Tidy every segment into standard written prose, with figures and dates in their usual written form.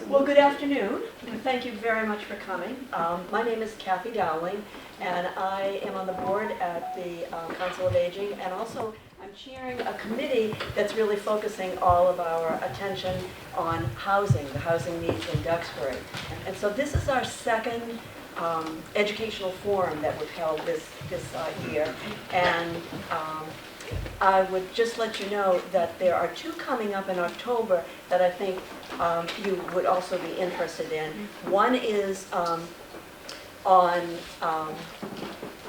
Well, good afternoon. Thank you very much for coming. My name is Kathy Dowling, and I am on the board at the Council of Aging, and also I'm chairing a committee that's really focusing all of our attention on housing, the housing needs in Duxbury. And so this is our second educational forum that we've held this year, and I would just let you know that there are two coming up in October that I think you would also be interested in. One is on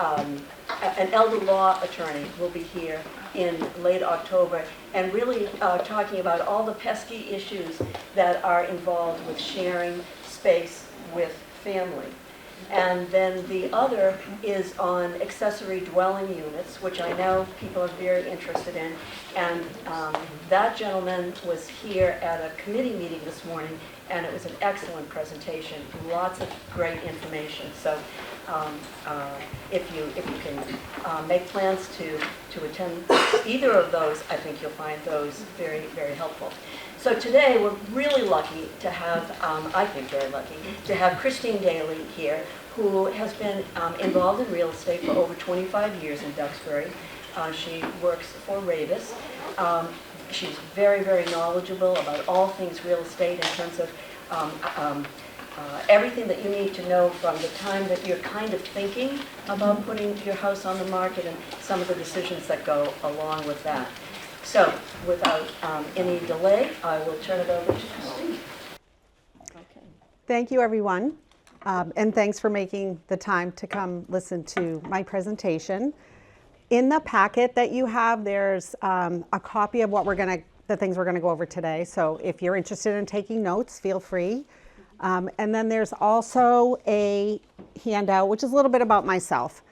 an elder law attorney will be here in late October and really talking about all the pesky issues that are involved with sharing space with family. And then the other is on accessory dwelling units, which I know people are very interested in. And that gentleman was here at a committee meeting this morning, and it was an excellent presentation, lots of great information. So if you can make plans to attend either of those, I think you'll find those very, very helpful. So today we're really lucky to have, I think very lucky, to have Christine Daly here, who has been involved in real estate for over 25 years in Duxbury. She works for Ravis. She's very, very knowledgeable about all things real estate in terms of everything that you need to know from the time that you're kind of thinking about putting your house on the market and some of the decisions that go along with that. So, without any delay, I will turn it over to Christine. Okay. Thank you, everyone, and thanks for making the time to come listen to my presentation. In the packet that you have, there's a copy of the things we're going to go over today. So, if you're interested in taking notes, feel free. And then there's also a handout, which is a little bit about myself.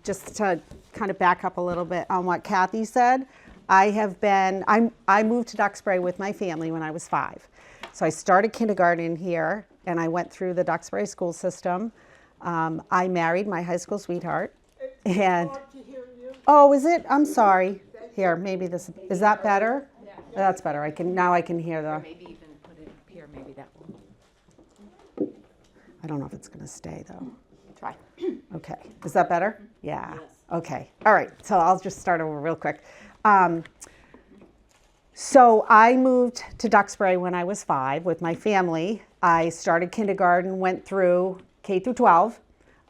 Just to kind of back up a little bit on what Kathy said, I moved to Duxbury with my family when I was 5. So I started kindergarten here, and I went through the Duxbury school system. I married my high school sweetheart. And oh, is it? I'm sorry. Here, maybe this is that better? Yeah. That's better. I can hear the. Maybe even put it here. Maybe that will. I don't know if it's going to stay though. Try. Okay. Is that better? Yeah. Yes. Okay. All right. So I'll just start over real quick. So I moved to Duxbury when I was 5 with my family. I started kindergarten, went through K through 12.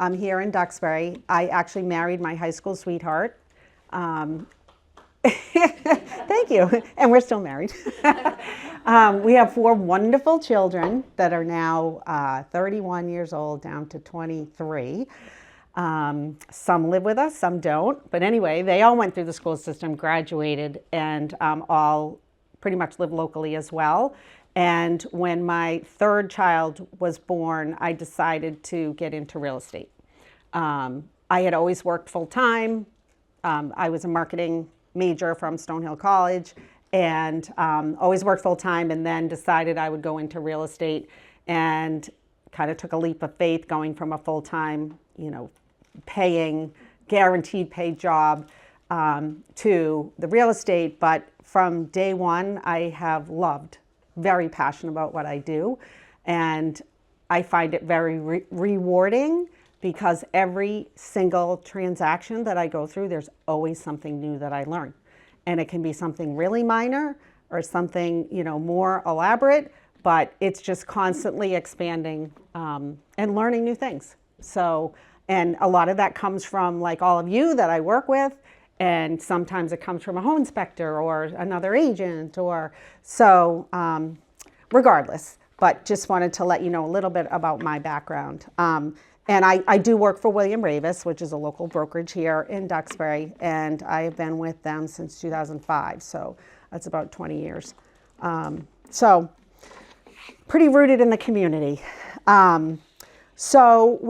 I'm here in Duxbury. I actually married my high school sweetheart. Thank you. And we're still married. We have 4 wonderful children that are now 31 years old down to 23. Some live with us, some don't. But anyway, they all went through the school system, graduated, and all pretty much live locally as well. And when my 3rd child was born, I decided to get into real estate. I had always worked full-time. I was a marketing major from Stonehill College, and always worked full-time, and then decided I would go into real estate, and kind of took a leap of faith going from a full-time, paying, guaranteed pay job to the real estate. But from day one, I have loved, very passionate about what I do, and I find it very rewarding, because every single transaction that I go through, there's always something new that I learn. And it can be something really minor or something, more elaborate, but it's just constantly expanding and learning new things. So, and a lot of that comes from like all of you that I work with, and sometimes it comes from a home inspector or another agent or so, regardless, but just wanted to let you know a little bit about my background. And I do work for William Ravis, which is a local brokerage here in Duxbury, and I have been with them since 2005, so that's about 20 years. So pretty rooted in the community. So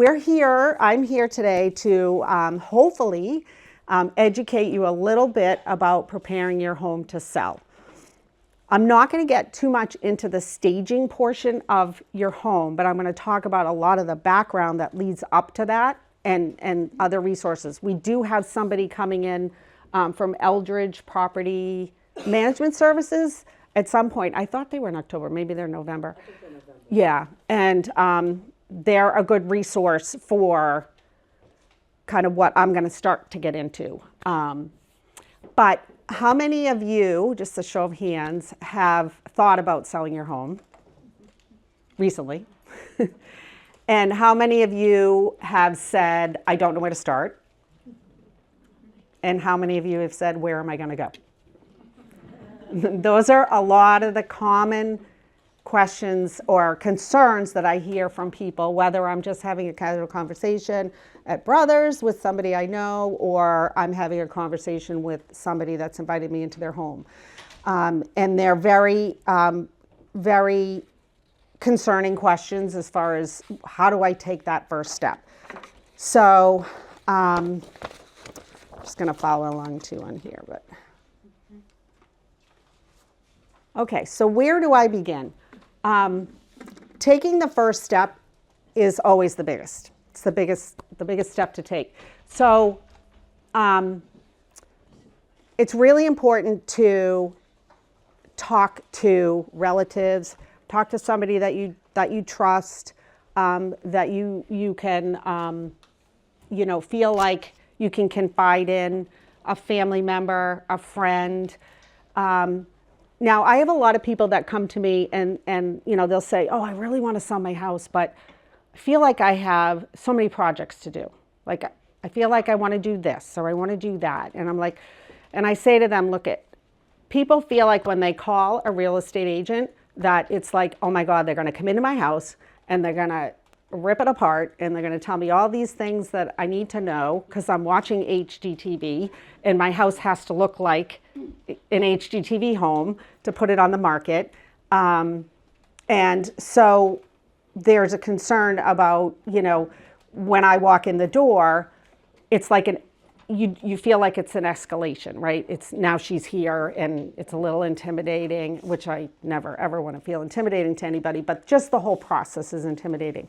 I'm here today to hopefully educate you a little bit about preparing your home to sell. I'm not going to get too much into the staging portion of your home, but I'm going to talk about a lot of the background that leads up to that and other resources. We do have somebody coming in from Eldridge Property Management Services at some point. I thought they were in October, maybe they're November. I think they're November. Yeah, and they're a good resource for kind of what I'm going to start to get into. But how many of you, just a show of hands, have thought about selling your home recently? And how many of you have said, I don't know where to start? And how many of you have said, where am I going to go? Those are a lot of the common questions or concerns that I hear from people, whether I'm just having a casual conversation at Brothers with somebody I know, or I'm having a conversation with somebody that's invited me into their home. And they're very, very concerning questions as far as how do I take that first step. So I'm just going to follow along too on here. But okay, so where do I begin? Taking the first step is always the biggest. It's the biggest step to take. So it's really important to talk to relatives, talk to somebody that you trust, that you can feel like you can confide in, a family member, a friend. Now, I have a lot of people that come to me and they'll say, oh, I really want to sell my house, but I feel like I have so many projects to do. Like, I feel like I want to do this or I want to do that. And I'm like, and I say to them, look, people feel like when they call a real estate agent that it's like, oh my God, they're going to come into my house and they're going to rip it apart and they're going to tell me all these things that I need to know because I'm watching HGTV and my house has to look like an HGTV home to put it on the market. And so there's a concern about, when I walk in the door, it's like you feel like it's an escalation, right? It's now she's here and it's a little intimidating, which I never ever want to feel intimidating to anybody, but just the whole process is intimidating.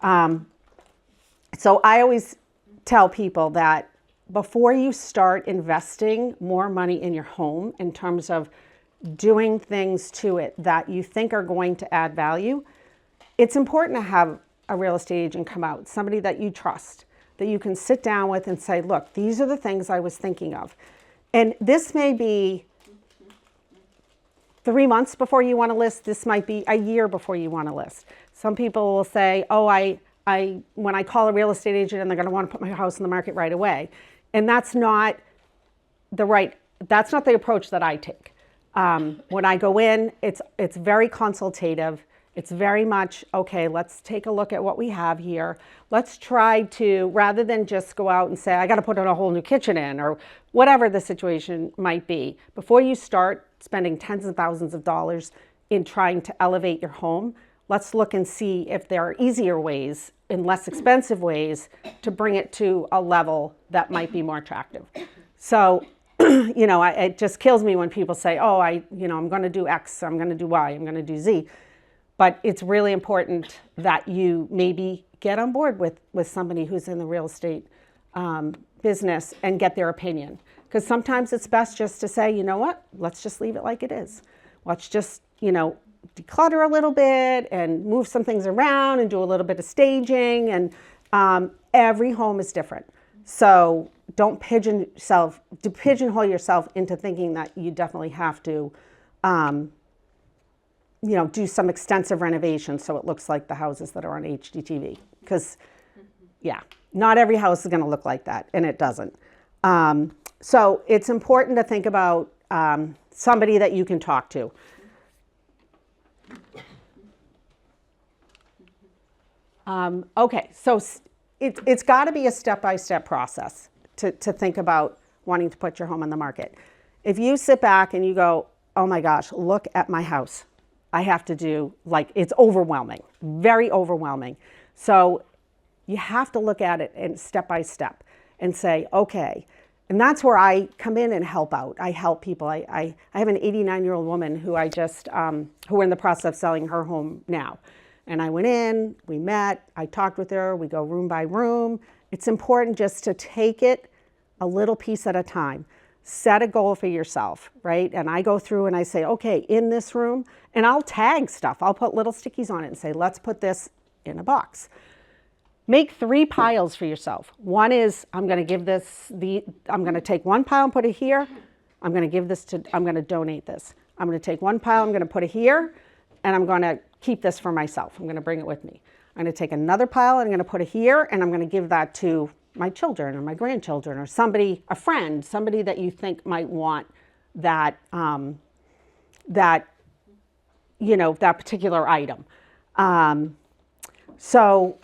So I always tell people that before you start investing more money in your home in terms of doing things to it that you think are going to add value, it's important to have a real estate agent come out, somebody that you trust, that you can sit down with and say, look, these are the things I was thinking of. And this may be 3 months before you want to list. This might be a year before you want to list. Some people will say, oh, when I call a real estate agent and they're going to want to put my house on the market right away. And that's not the approach that I take. When I go in, it's very consultative. It's very much, okay, let's take a look at what we have here. Let's try to, rather than just go out and say, I got to put in a whole new kitchen in, or whatever the situation might be. Before you start spending tens of thousands of dollars in trying to elevate your home, let's look and see if there are easier ways and less expensive ways to bring it to a level that might be more attractive. So, it just kills me when people say, oh, I'm going to do X, I'm going to do Y, I'm going to do Z. But it's really important that you maybe get on board with somebody who's in the real estate business and get their opinion. Because sometimes it's best just to say, you know what, let's just leave it like it is. Let's just, declutter a little bit and move some things around and do a little bit of staging. And every home is different. So don't pigeonhole yourself into thinking that you definitely have to do some extensive renovation so it looks like the houses that are on HGTV. Because, not every house is going to look like that, and it doesn't. So it's important to think about somebody that you can talk to. Okay, so it's got to be a step-by-step process to think about wanting to put your home on the market. If you sit back and you go, oh my gosh, look at my house. I have to do, it's overwhelming, very overwhelming. So you have to look at it and step by step and say, okay. And that's where I come in and help out. I help people. I have an 89-year-old woman who who we're in the process of selling her home now. And I went in, we met, I talked with her, we go room by room. It's important just to take it a little piece at a time. set a goal for yourself, right? And I go through and I say, okay, in this room, and I'll tag stuff. I'll put little stickies on it and say, let's put this in a box. Make 3 piles for yourself. One is, I'm going to take one pile and put it here. I'm going to donate this. I'm going to take one pile, I'm going to put it here, and I'm going to keep this for myself. I'm going to bring it with me. I'm going to take another pile and I'm going to put it here, and I'm going to give that to my children or my grandchildren or somebody, a friend, somebody that you think might want that, that particular item. So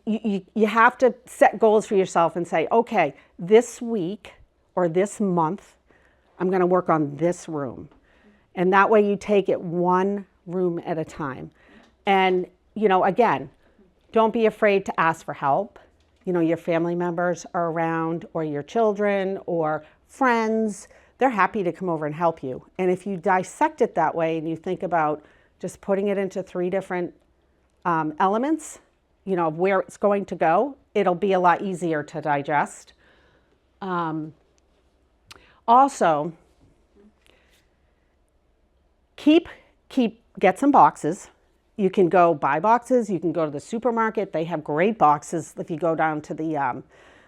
you have to set goals for yourself and say, okay, this week or this month, I'm going to work on this room. And that way you take it one room at a time. And, again, don't be afraid to ask for help. Your family members are around, or your children or friends, they're happy to come over and help you. And if you dissect it that way and you think about just putting it into 3 different elements, of where it's going to go, it'll be a lot easier to digest. Also, get some boxes. You can go buy boxes. You can go to the supermarket. They have great boxes. If you go down to the,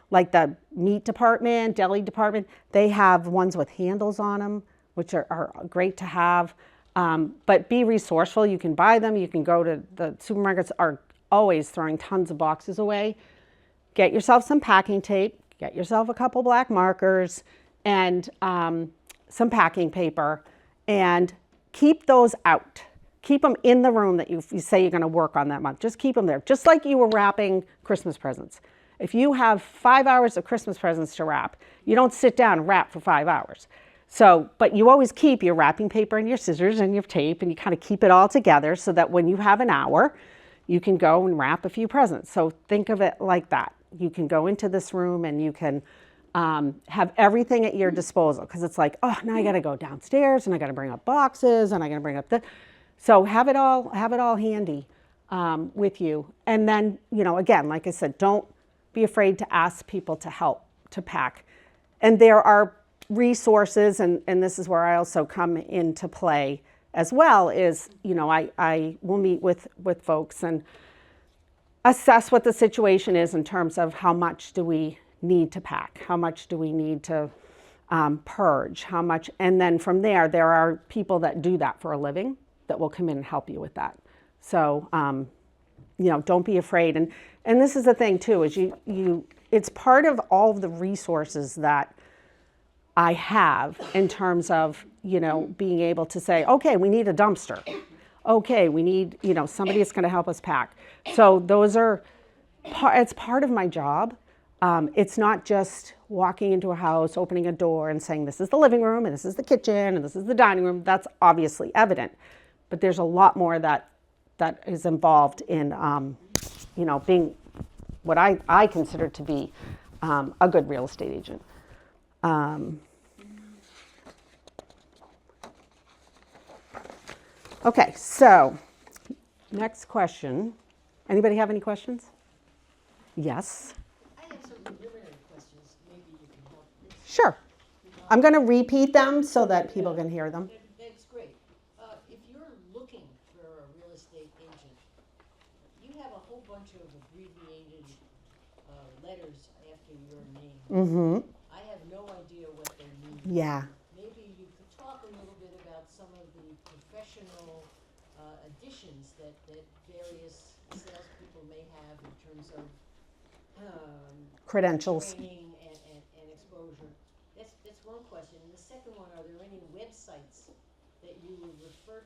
like the meat department, deli department, they have ones with handles on them, which are great to have. But be resourceful. You can buy them. You can go to the supermarkets are always throwing tons of boxes away. Get yourself some packing tape. Get yourself a couple black markers and some packing paper, and keep those out. Keep them in the room that you say you're going to work on that month. Just keep them there, just like you were wrapping Christmas presents. If you have 5 hours of Christmas presents to wrap, you don't sit down and wrap for 5 hours. So, but you always keep your wrapping paper and your scissors and your tape, and you kind of keep it all together so that when you have an hour, you can go and wrap a few presents. So think of it like that. You can go into this room and you can have everything at your disposal, because it's like, oh, now I got to go downstairs and I got to bring up boxes and I got to bring up the. So have it all handy with you. And then, again, like I said, don't be afraid to ask people to help to pack. And there are resources, and this is where I also come into play as well, is, I will meet with folks and assess what the situation is in terms of how much do we need to pack, how much do we need to purge, how much, and then from there are people that do that for a living that will come in and help you with that. So, don't be afraid. And this is the thing too, is it's part of all of the resources that I have in terms of, being able to say, okay, we need a dumpster. Okay, we need, somebody that's going to help us pack. So those are, it's part of my job. It's not just walking into a house, opening a door and saying, this is the living room and this is the kitchen and this is the dining room. That's obviously evident. But there's a lot more that is involved in, being what I consider to be a good real estate agent. Okay, so next question. Anybody have any questions? Yes. I have some preliminary questions. Maybe you can help. Sure. I'm going to repeat them so that people can hear them. That's great. If you're looking for a real estate agent, you have a whole bunch of abbreviated letters after your name. Mm-hmm. I have no idea what they mean. Yeah. Maybe you could talk a little bit about some of the professional additions that various salespeople may have in terms of Credentials. training and exposure. That's one question. And the second one, are there any websites that you would refer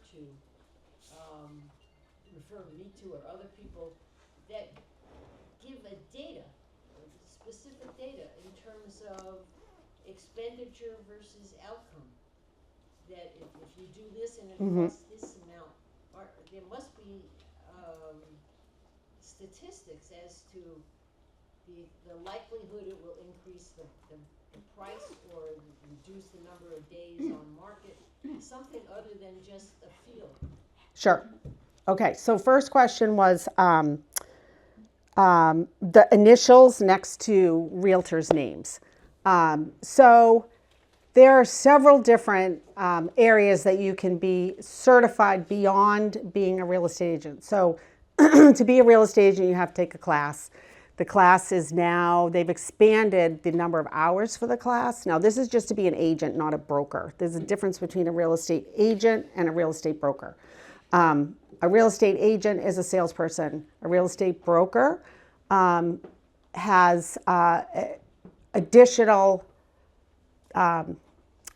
me to or other people that give a data, specific data in terms of expenditure versus outcome? That if you do this and it costs this amount, there must be statistics as to the likelihood it will increase the price or reduce the number of days on market, something other than just a feel. Sure. Okay, so first question was the initials next to realtors' names. So there are several different areas that you can be certified beyond being a real estate agent. So to be a real estate agent, you have to take a class. The class is now, they've expanded the number of hours for the class. Now, this is just to be an agent, not a broker. There's a difference between a real estate agent and a real estate broker. A real estate agent is a salesperson. A real estate broker has additional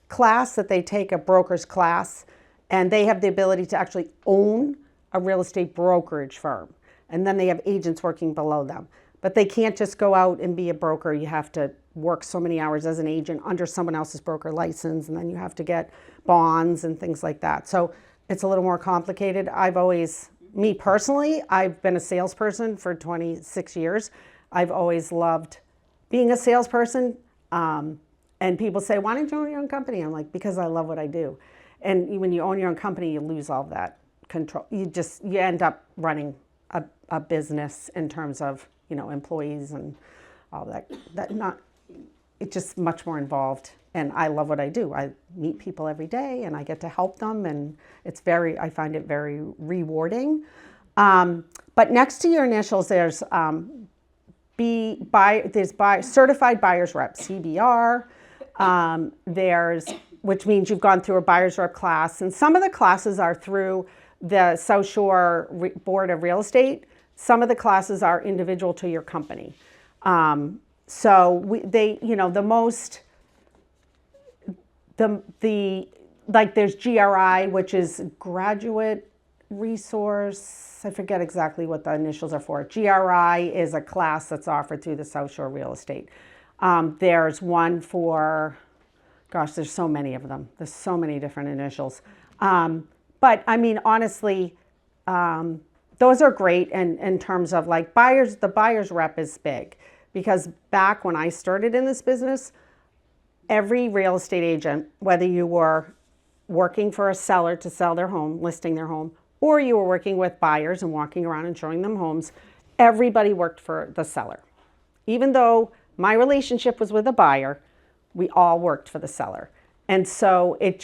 class that they take, a broker's class, and they have the ability to actually own a real estate brokerage firm. And then they have agents working below them. But they can't just go out and be a broker. You have to work so many hours as an agent under someone else's broker license, and then you have to get bonds and things like that. So it's a little more complicated. Me personally, I've been a salesperson for 26 years. I've always loved being a salesperson. And people say, why don't you own your own company? I'm like, because I love what I do. And when you own your own company, you lose all that control. You end up running a business in terms of, employees and all that. It's just much more involved. And I love what I do. I meet people every day and I get to help them. And I find it very rewarding. But next to your initials, there's certified buyer's rep, CBR. Which means you've gone through a buyer's rep class. And some of the classes are through the South Shore Board of Real Estate. Some of the classes are individual to your company. There's GRI, which is Graduate Resource. I forget exactly what the initials are for. GRI is a class that's offered through the South Shore Real Estate. There's one for, there's so many of them. There's so many different initials. But I mean, honestly, those are great in terms of the buyer's rep is big, because back when I started in this business, every real estate agent, whether you were working for a seller to sell their home, listing their home, or you were working with buyers and walking around and showing them homes, everybody worked for the seller. Even though my relationship was with a buyer, we all worked for the seller. And so it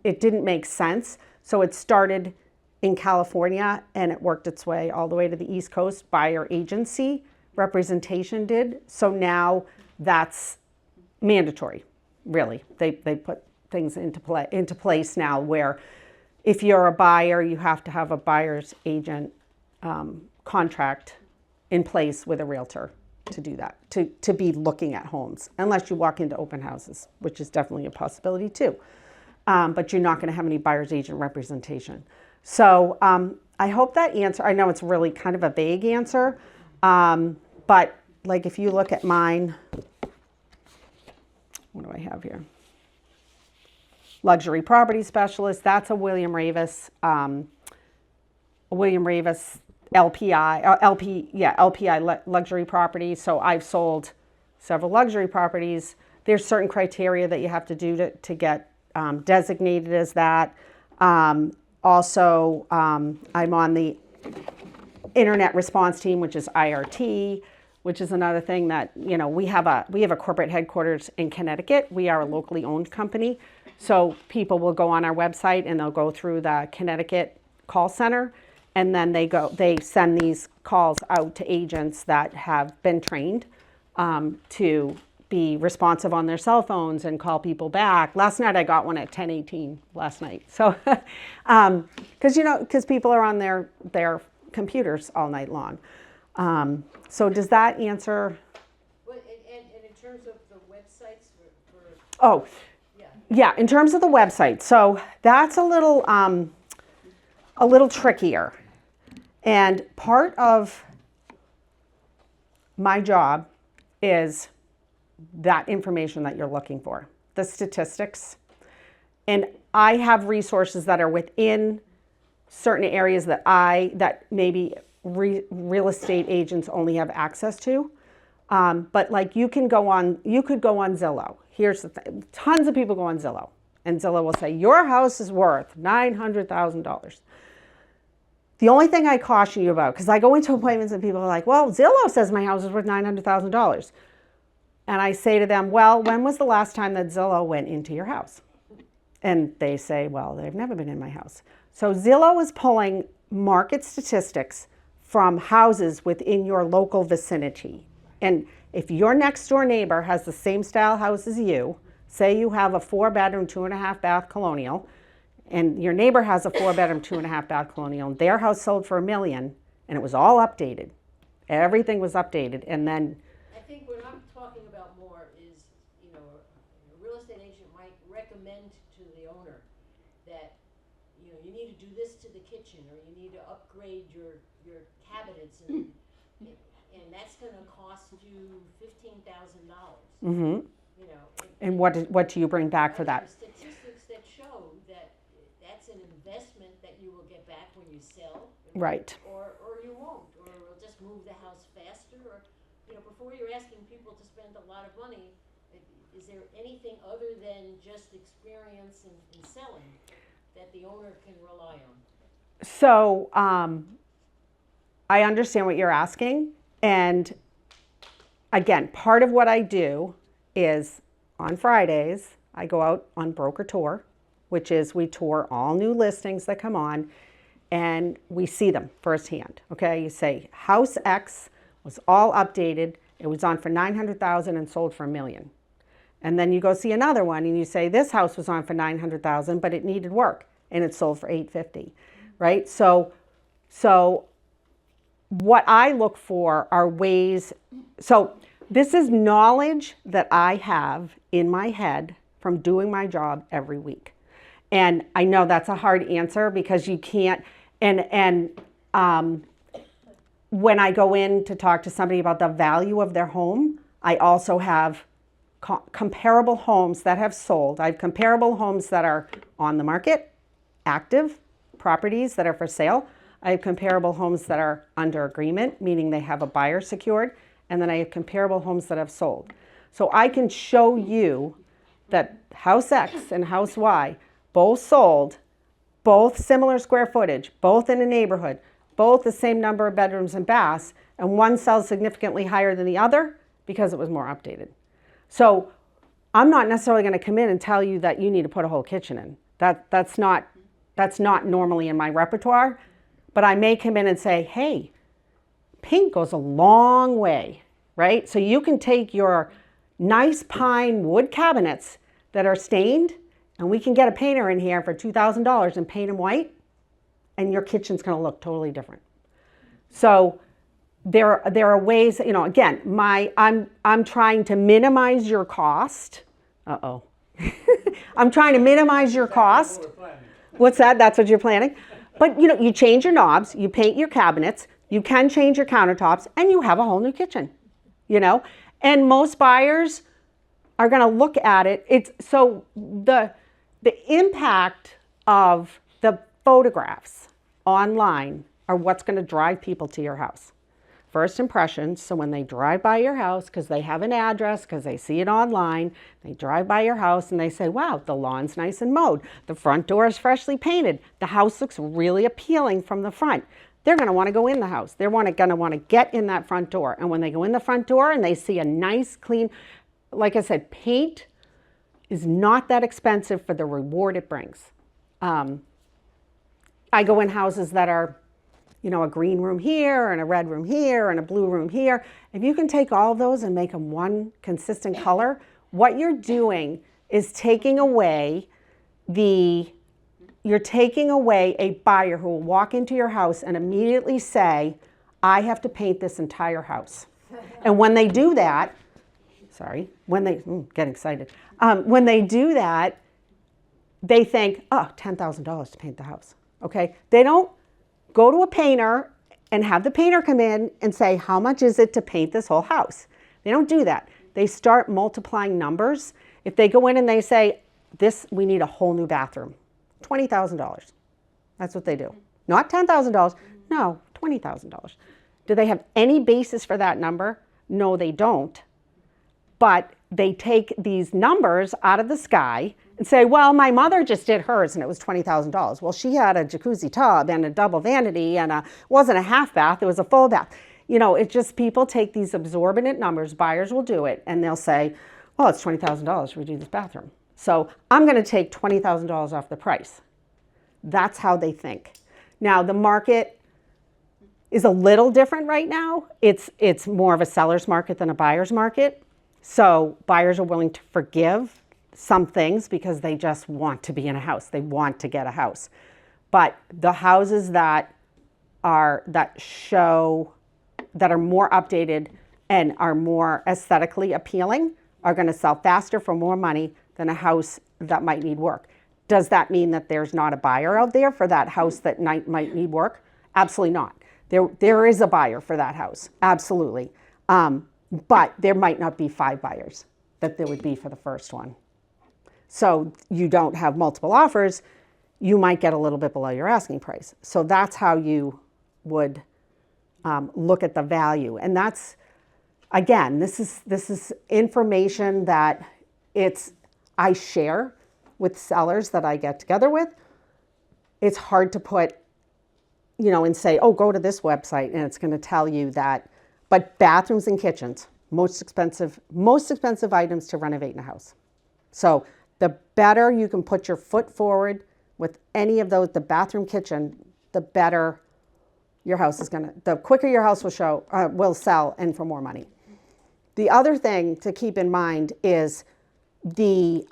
didn't make sense. So it started in California and it worked its way all the way to the East Coast. Buyer agency representation did. So now that's mandatory, really. They put things into place now where if you're a buyer, you have to have a buyer's agent contract in place with a realtor to do that, to be looking at homes, unless you walk into open houses, which is definitely a possibility too. But you're not going to have any buyer's agent representation. So I hope that answer, I know it's really kind of a vague answer, but if you look at mine, what do I have here? Luxury property specialist, that's a William Ravis LPI luxury property. So I've sold several luxury properties. There's certain criteria that you have to do to get designated as that. Also, I'm on the internet response team, which is IRT, which is another thing that, we have a corporate headquarters in Connecticut. We are a locally owned company. So people will go on our website and they'll go through the Connecticut call center, and then they send these calls out to agents that have been trained to be responsive on their cell phones and call people back. Last night I got one at 10:18 last night. So, because people are on their computers all night long. So does that answer? Well, and in terms of the websites for Oh, yeah. In terms of the website, so that's a little trickier. And part of my job is that information that you're looking for, the statistics. And I have resources that are within certain areas that maybe real estate agents only have access to. But you could go on Zillow. Here's the thing, tons of people go on Zillow, and Zillow will say, your house is worth $900,000. The only thing I caution you about, because I go into appointments and people are like, well, Zillow says my house is worth $900,000. And I say to them, well, when was the last time that Zillow went into your house? And they say, well, they've never been in my house. So Zillow is pulling market statistics from houses within your local vicinity. And if your next door neighbor has the same style house as you, say you have a 4-bedroom, 2.5-bath colonial, and your neighbor has a 4-bedroom, 2.5-bath colonial, and their house sold for $1 million, and it was all updated. Everything was updated, and then I think what I'm talking about more is, you know, a real estate agent might recommend to the owner that, you know, you need to do this to the kitchen, or you need to upgrade your cabinets, and that's gonna cost you $15,000. mm-hmm. You know. And what do you bring back for that? There are statistics that show that that's an investment that you will get back when you sell. Right. Or you won't, or it'll just move the house faster, or, you know, before you're asking people to spend a lot of money, is there anything other than just experience in selling that the owner can rely on? So I understand what you're asking. And again, part of what I do is on Fridays, I go out on broker tour, which is we tour all new listings that come on and we see them firsthand. Okay, you say house X was all updated. It was on for $900,000 and sold for $1 million. And then you go see another one and you say this house was on for $900,000, but it needed work and it sold for $850,000, right? So what I look for are ways, so this is knowledge that I have in my head from doing my job every week. And I know that's a hard answer because you can't, and when I go in to talk to somebody about the value of their home, I also have comparable homes that have sold. I have comparable homes that are on the market, active properties that are for sale. I have comparable homes that are under agreement, meaning they have a buyer secured, and then I have comparable homes that have sold. So I can show you that house X and house Y both sold, both similar square footage, both in a neighborhood, both the same number of bedrooms and baths, and one sells significantly higher than the other because it was more updated. So I'm not necessarily going to come in and tell you that you need to put a whole kitchen in. That's not normally in my repertoire. But I may come in and say, hey, pink goes a long way, right? So you can take your nice pine wood cabinets that are stained, and we can get a painter in here for $2,000 and paint them white, and your kitchen's going to look totally different. So there are ways, you know, again, I'm trying to minimize your cost. Uh-oh. I'm trying to minimize your cost. What's that? That's what you're planning? But, you know, you change your knobs, you paint your cabinets, you can change your countertops, and you have a whole new kitchen, you know? And most buyers are going to look at it. So the impact of the photographs online are what's going to drive people to your house. First impressions, so when they drive by your house, because they have an address, because they see it online, they drive by your house and they say, wow, the lawn's nice and mowed. The front door is freshly painted. The house looks really appealing from the front. They're going to want to go in the house. They're going to want to get in that front door. And when they go in the front door and they see a nice, clean, like I said, paint is not that expensive for the reward it brings. I go in houses that are, you know, a green room here and a red room here and a blue room here. If you can take all of those and make them one consistent color, what you're doing is taking away a buyer who will walk into your house and immediately say, I have to paint this entire house. And when they do that, get excited. When they do that, they think, oh, $10,000 to paint the house, okay? They don't go to a painter and have the painter come in and say, how much is it to paint this whole house? They don't do that. They start multiplying numbers. If they go in and they say, we need a whole new bathroom, $20,000. That's what they do. Not $10,000, no, $20,000. Do they have any basis for that number? No, they don't. But they take these numbers out of the sky and say, well, my mother just did hers and it was $20,000. Well, she had a jacuzzi tub and a double vanity and it wasn't a half bath, it was a full bath. It's just people take these exorbitant numbers, buyers will do it, and they'll say, well, it's $20,000 to redo this bathroom. So I'm going to take $20,000 off the price. That's how they think. Now, the market is a little different right now. It's more of a seller's market than a buyer's market. So buyers are willing to forgive some things because they just want to be in a house. They want to get a house. But the houses that are more updated and are more aesthetically appealing are going to sell faster for more money than a house that might need work. Does that mean that there's not a buyer out there for that house that might need work? Absolutely not. There is a buyer for that house, absolutely. But there might not be 5 buyers that there would be for the first one. So you don't have multiple offers, you might get a little bit below your asking price. So that's how you would look at the value. And that's, again, this is information that I share with sellers that I get together with. It's hard to put, and say, oh, go to this website and it's going to tell you that. But bathrooms and kitchens, most expensive items to renovate in a house. So the better you can put your foot forward with any of those, the bathroom, kitchen, the better your house is the quicker your house will sell and for more money. The other thing to keep in mind is the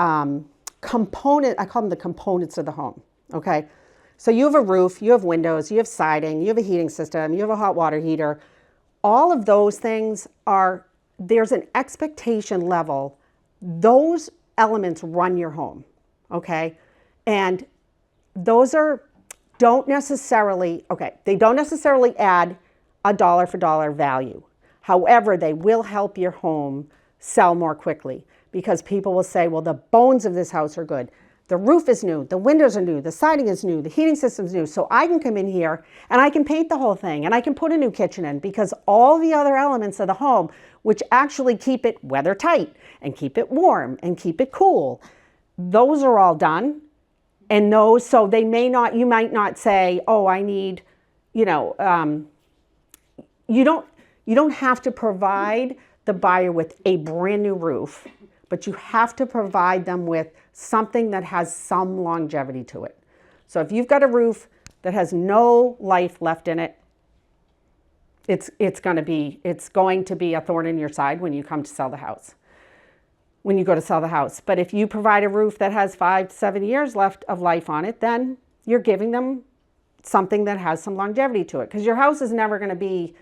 component, I call them the components of the home, okay? So you have a roof, you have windows, you have siding, you have a heating system, you have a hot water heater. All of those things there's an expectation level. Those elements run your home, okay? And those don't necessarily add a dollar for dollar value. However, they will help your home sell more quickly because people will say, well, the bones of this house are good. The roof is new, the windows are new, the siding is new, the heating system's new. So I can come in here and I can paint the whole thing and I can put a new kitchen in because all the other elements of the home, which actually keep it weather tight and keep it warm and keep it cool, those are all done. And so you might not say, oh, I need, you don't have to provide the buyer with a brand new roof, but you have to provide them with something that has some longevity to it. So if you've got a roof that has no life left in it, it's going to be a thorn in your side when you come to sell the house. When you go to sell the house. But if you provide a roof that has 5 to 7 years left of life on it, then you're giving them something that has some longevity to it. Because your house is never going to be,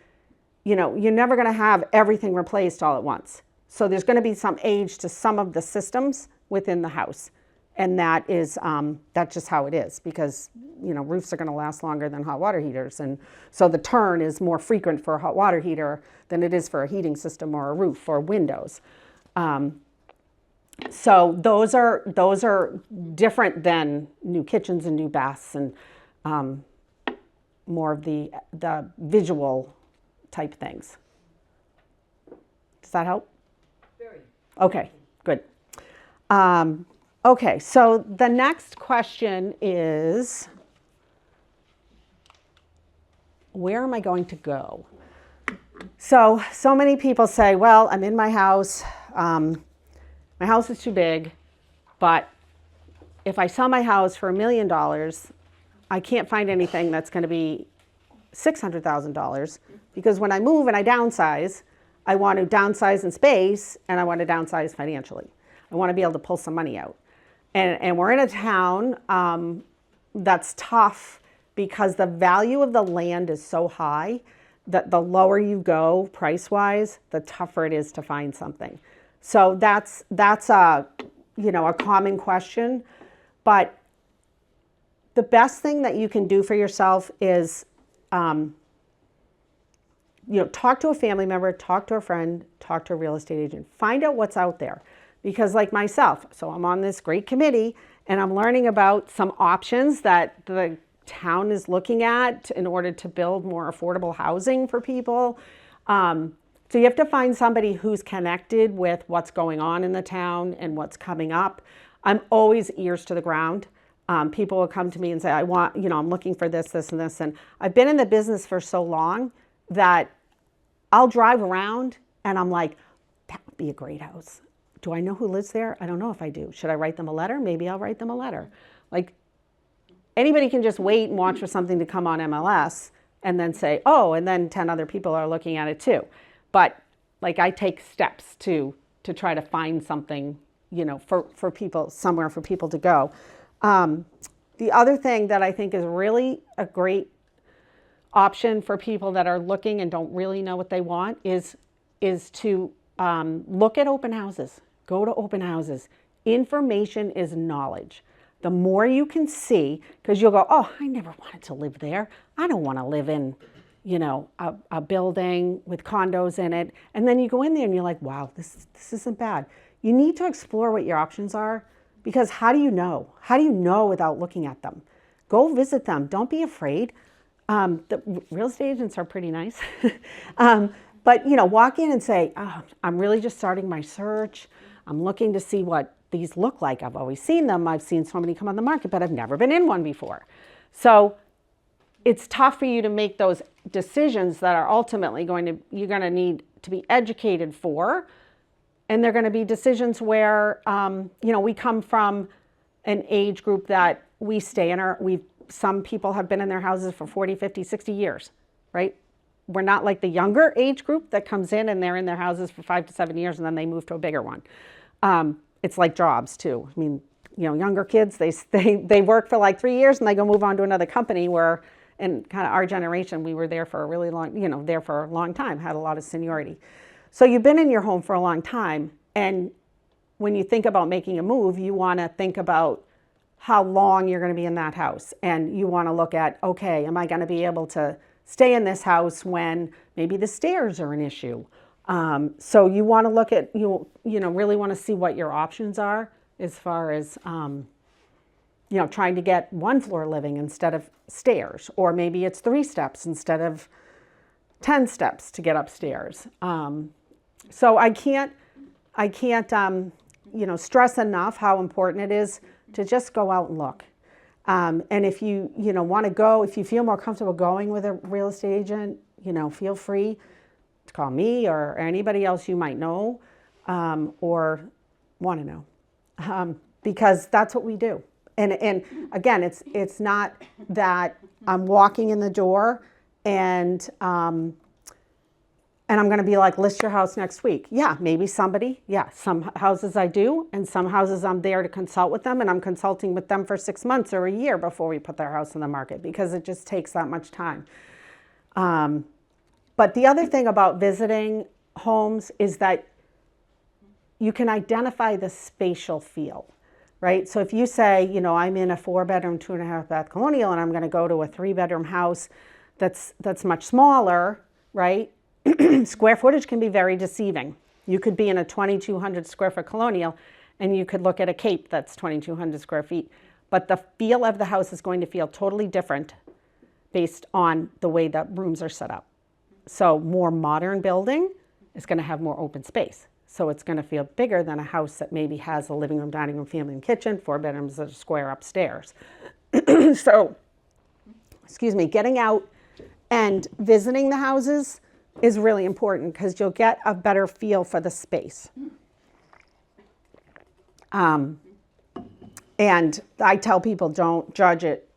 you're never going to have everything replaced all at once. So there's going to be some age to some of the systems within the house. And that's just how it is because, roofs are going to last longer than hot water heaters. And so the turn is more frequent for a hot water heater than it is for a heating system or a roof or windows. So those are different than new kitchens and new baths and more of the visual type things. Does that help? Very. Okay, good. Okay, so the next question is, where am I going to go? So many people say, well, I'm in my house. My house is too big, but if I sell my house for $1 million, I can't find anything that's going to be $600,000 because when I move and I downsize, I want to downsize in space and I want to downsize financially. I want to be able to pull some money out. And we're in a town that's tough because the value of the land is so high that the lower you go price-wise, the tougher it is to find something. So that's a common question, but the best thing that you can do for yourself is, talk to a family member, talk to a friend, talk to a real estate agent, find out what's out there. Because like myself, so I'm on this great committee and I'm learning about some options that the town is looking at in order to build more affordable housing for people. So you have to find somebody who's connected with what's going on in the town and what's coming up. I'm always ears to the ground. People will come to me and say, I'm looking for this, this, and this. And I've been in the business for so long that I'll drive around and I'm like, that would be a great house. Do I know who lives there? I don't know if I do. Should I write them a letter? Maybe I'll write them a letter. Like, anybody can just wait and watch for something to come on MLS and then say, oh, and then 10 other people are looking at it too. But like, I take steps to try to find something, for people, somewhere for people to go. The other thing that I think is really a great option for people that are looking and don't really know what they want is to look at open houses. Go to open houses. Information is knowledge. The more you can see, because you'll go, oh, I never wanted to live there. I don't want to live in, a building with condos in it. And then you go in there and you're like, wow, this isn't bad. You need to explore what your options are, because how do you know? How do you know without looking at them? Go visit them. Don't be afraid. The real estate agents are pretty nice. But, walk in and say, oh, I'm really just starting my search. I'm looking to see what these look like. I've always seen them. I've seen so many come on the market, but I've never been in one before. So it's tough for you to make those decisions that are ultimately you're going to need to be educated for. And they're going to be decisions where, we come from an age group that we stay in some people have been in their houses for 40, 50, 60 years, right? We're not like the younger age group that comes in and they're in their houses for 5 to 7 years and then they move to a bigger one. It's like jobs too. I mean, younger kids, they work for like 3 years and they go move on to another company, where in kind of our generation, we were there for a really long, there for a long time, had a lot of seniority. So you've been in your home for a long time. And when you think about making a move, you want to think about how long you're going to be in that house. And you want to look at, okay, am I going to be able to stay in this house when maybe the stairs are an issue? So you want to look at, really want to see what your options are as far as, trying to get one floor living instead of stairs, or maybe it's 3 steps instead of 10 steps to get upstairs. So I can't, stress enough how important it is to just go out and look. And if you, want to go, if you feel more comfortable going with a real estate agent, feel free to call me or anybody else you might know, or want to know, because that's what we do. And again, it's not that I'm walking in the door and I'm going to be like, list your house next week. Yeah, maybe somebody. Yeah, some houses I do, and some houses I'm there to consult with them, and I'm consulting with them for 6 months or a year before we put their house on the market, because it just takes that much time. But the other thing about visiting homes is that you can identify the spatial feel, right? So if you say, I'm in a 4-bedroom, 2.5-bath colonial, and I'm going to go to a 3-bedroom house that's much smaller, right? Square footage can be very deceiving. You could be in a 2,200 square foot colonial and you could look at a Cape that's 2,200 square feet. But the feel of the house is going to feel totally different based on the way the rooms are set up. So more modern building is going to have more open space. So it's going to feel bigger than a house that maybe has a living room, dining room, family and kitchen, 4 bedrooms, a square upstairs. So, getting out and visiting the houses is really important, because you'll get a better feel for the space. And I tell people, don't judge it.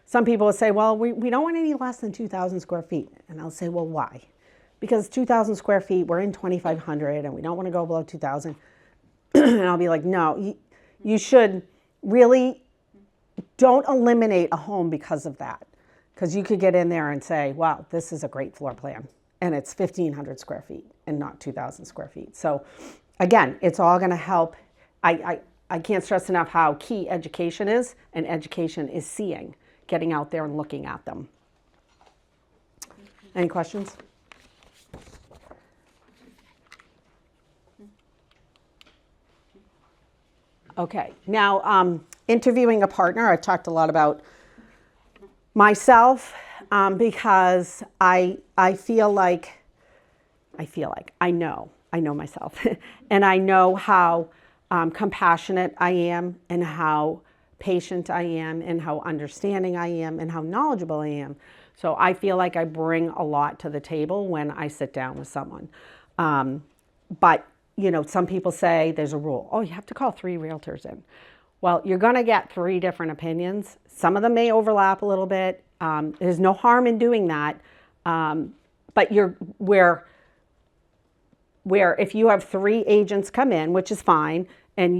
Some people will say, well, we don't want any less than 2,000 square feet. And I'll say, well, why? Because 2,000 square feet, we're in 2,500 and we don't want to go below 2,000. And I'll be like, no, you should really don't eliminate a home because of that. Because you could get in there and say, wow, this is a great floor plan. And it's 1,500 square feet and not 2,000 square feet. So again, it's all going to help. I can't stress enough how key education is. And education is seeing, getting out there and looking at them. Any questions? Okay, now interviewing a partner. I talked a lot about myself, because I know myself and I know how compassionate I am, and how patient I am, and how understanding I am, and how knowledgeable I am. So I feel like I bring a lot to the table when I sit down with someone. But, you know, some people say there's a rule. Oh, you have to call 3 realtors in. Well, you're going to get 3 different opinions. Some of them may overlap a little bit. There's no harm in doing that. But where if you have 3 agents come in, which is fine, and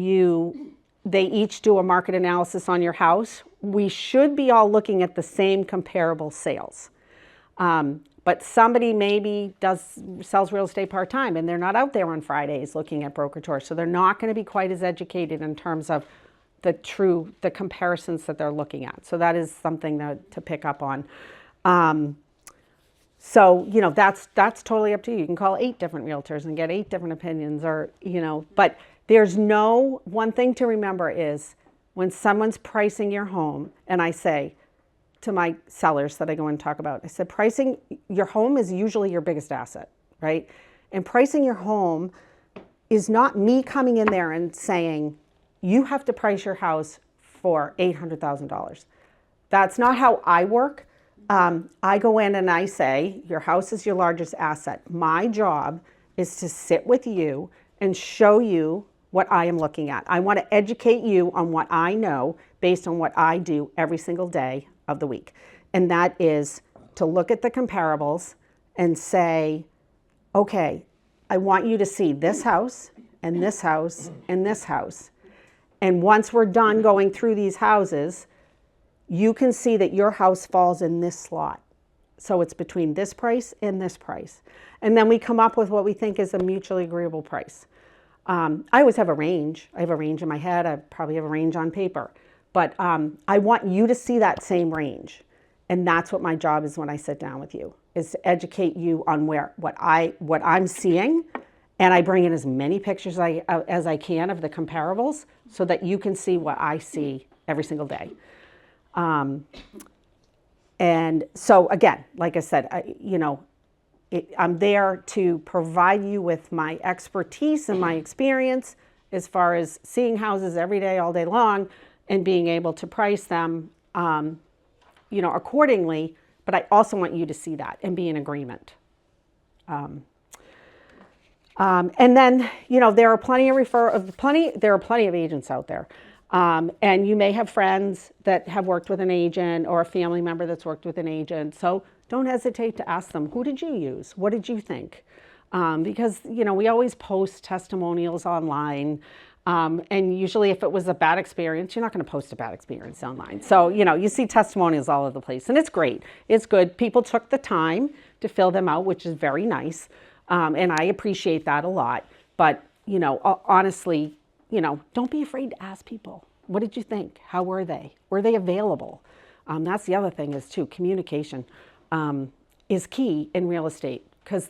they each do a market analysis on your house, we should be all looking at the same comparable sales. But somebody maybe sells real estate part-time and they're not out there on Fridays looking at broker tours. So they're not going to be quite as educated in terms of the comparisons that they're looking at. So that is something to pick up on. So, you know, that's totally up to you. You can call 8 different realtors and get 8 different opinions, or, you know, but there's one thing to remember is when someone's pricing your home, and I say to my sellers that I go and talk about, I said, pricing your home is usually your biggest asset, right? And pricing your home is not me coming in there and saying, you have to price your house for $800,000. That's not how I work. I go in and I say, your house is your largest asset. My job is to sit with you and show you what I am looking at. I want to educate you on what I know based on what I do every single day of the week. And that is to look at the comparables and say, okay, I want you to see this house and this house and this house. And once we're done going through these houses, you can see that your house falls in this slot. So it's between this price and this price. And then we come up with what we think is a mutually agreeable price. I always have a range. I have a range in my head. I probably have a range on paper. But I want you to see that same range. And that's what my job is when I sit down with you, is to educate you on what I'm seeing. And I bring in as many pictures as I can of the comparables so that you can see what I see every single day. And so again, like I said, I'm there to provide you with my expertise and my experience as far as seeing houses every day, all day long, and being able to price them, accordingly. But I also want you to see that and be in agreement. And then, there are plenty of agents out there. And you may have friends that have worked with an agent or a family member that's worked with an agent. So don't hesitate to ask them, who did you use? What did you think? Because, we always post testimonials online. And usually if it was a bad experience, you're not going to post a bad experience online. So, you see testimonials all over the place, and it's great. It's good. People took the time to fill them out, which is very nice. And I appreciate that a lot. But, honestly, don't be afraid to ask people. What did you think? How were they? Were they available? That's the other thing is too, communication is key in real estate, because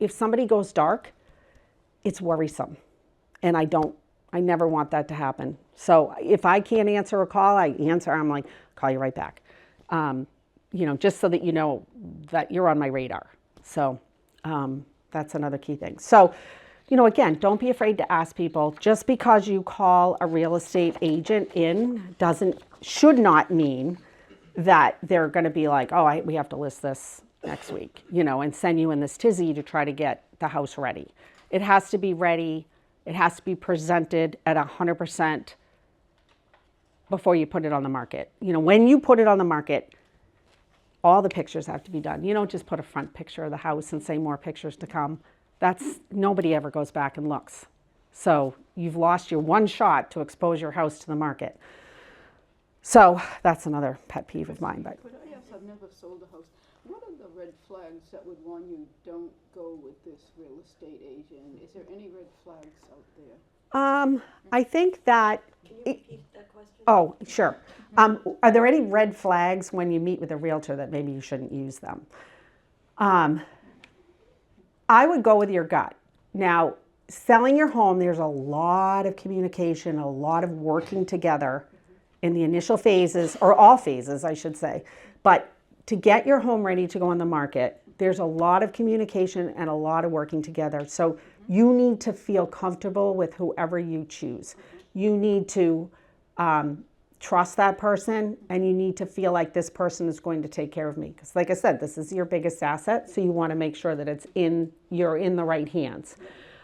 if somebody goes dark, it's worrisome. And I never want that to happen. So if I can't answer a call, I'm like, call you right back. Just so that you know that you're on my radar. So that's another key thing. So, again, don't be afraid to ask people. Just because you call a real estate agent in should not mean that they're going to be like, oh, we have to list this next week, and send you in this tizzy to try to get the house ready. It has to be ready. It has to be presented at 100% before you put it on the market. When you put it on the market, all the pictures have to be done. You don't just put a front picture of the house and say more pictures to come. Nobody ever goes back and looks. So you've lost your one shot to expose your house to the market. So that's another pet peeve of mine. But Yes, I've never sold a house. What are the red flags that would warn you don't go with this real estate agent? Is there any red flags out there? I think that. Can you repeat that question? Oh, sure. Are there any red flags when you meet with a realtor that maybe you shouldn't use them? I would go with your gut. Now, selling your home, there's a lot of communication, a lot of working together in the initial phases, or all phases, I should say. But to get your home ready to go on the market, there's a lot of communication and a lot of working together. So you need to feel comfortable with whoever you choose. You need to trust that person, and you need to feel like this person is going to take care of me. Because like I said, this is your biggest asset, so you want to make sure that you're in the right hands.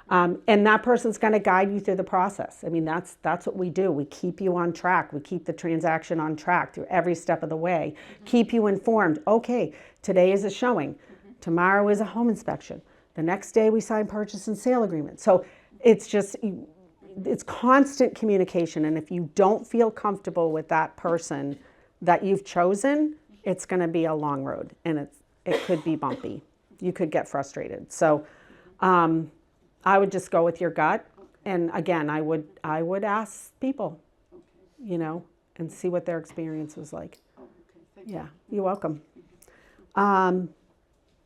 And that person's going to guide you through the process. I mean, that's what we do. We keep you on track. We keep the transaction on track through every step of the way. Keep you informed. Okay, today is a showing. Tomorrow is a home inspection. The next day we sign purchase and sale agreement. So it's constant communication. And if you don't feel comfortable with that person that you've chosen, it's going to be a long road, and it could be bumpy. You could get frustrated. So I would just go with your gut. And again, I would ask people, and see what their experience was like. Yeah, you're welcome.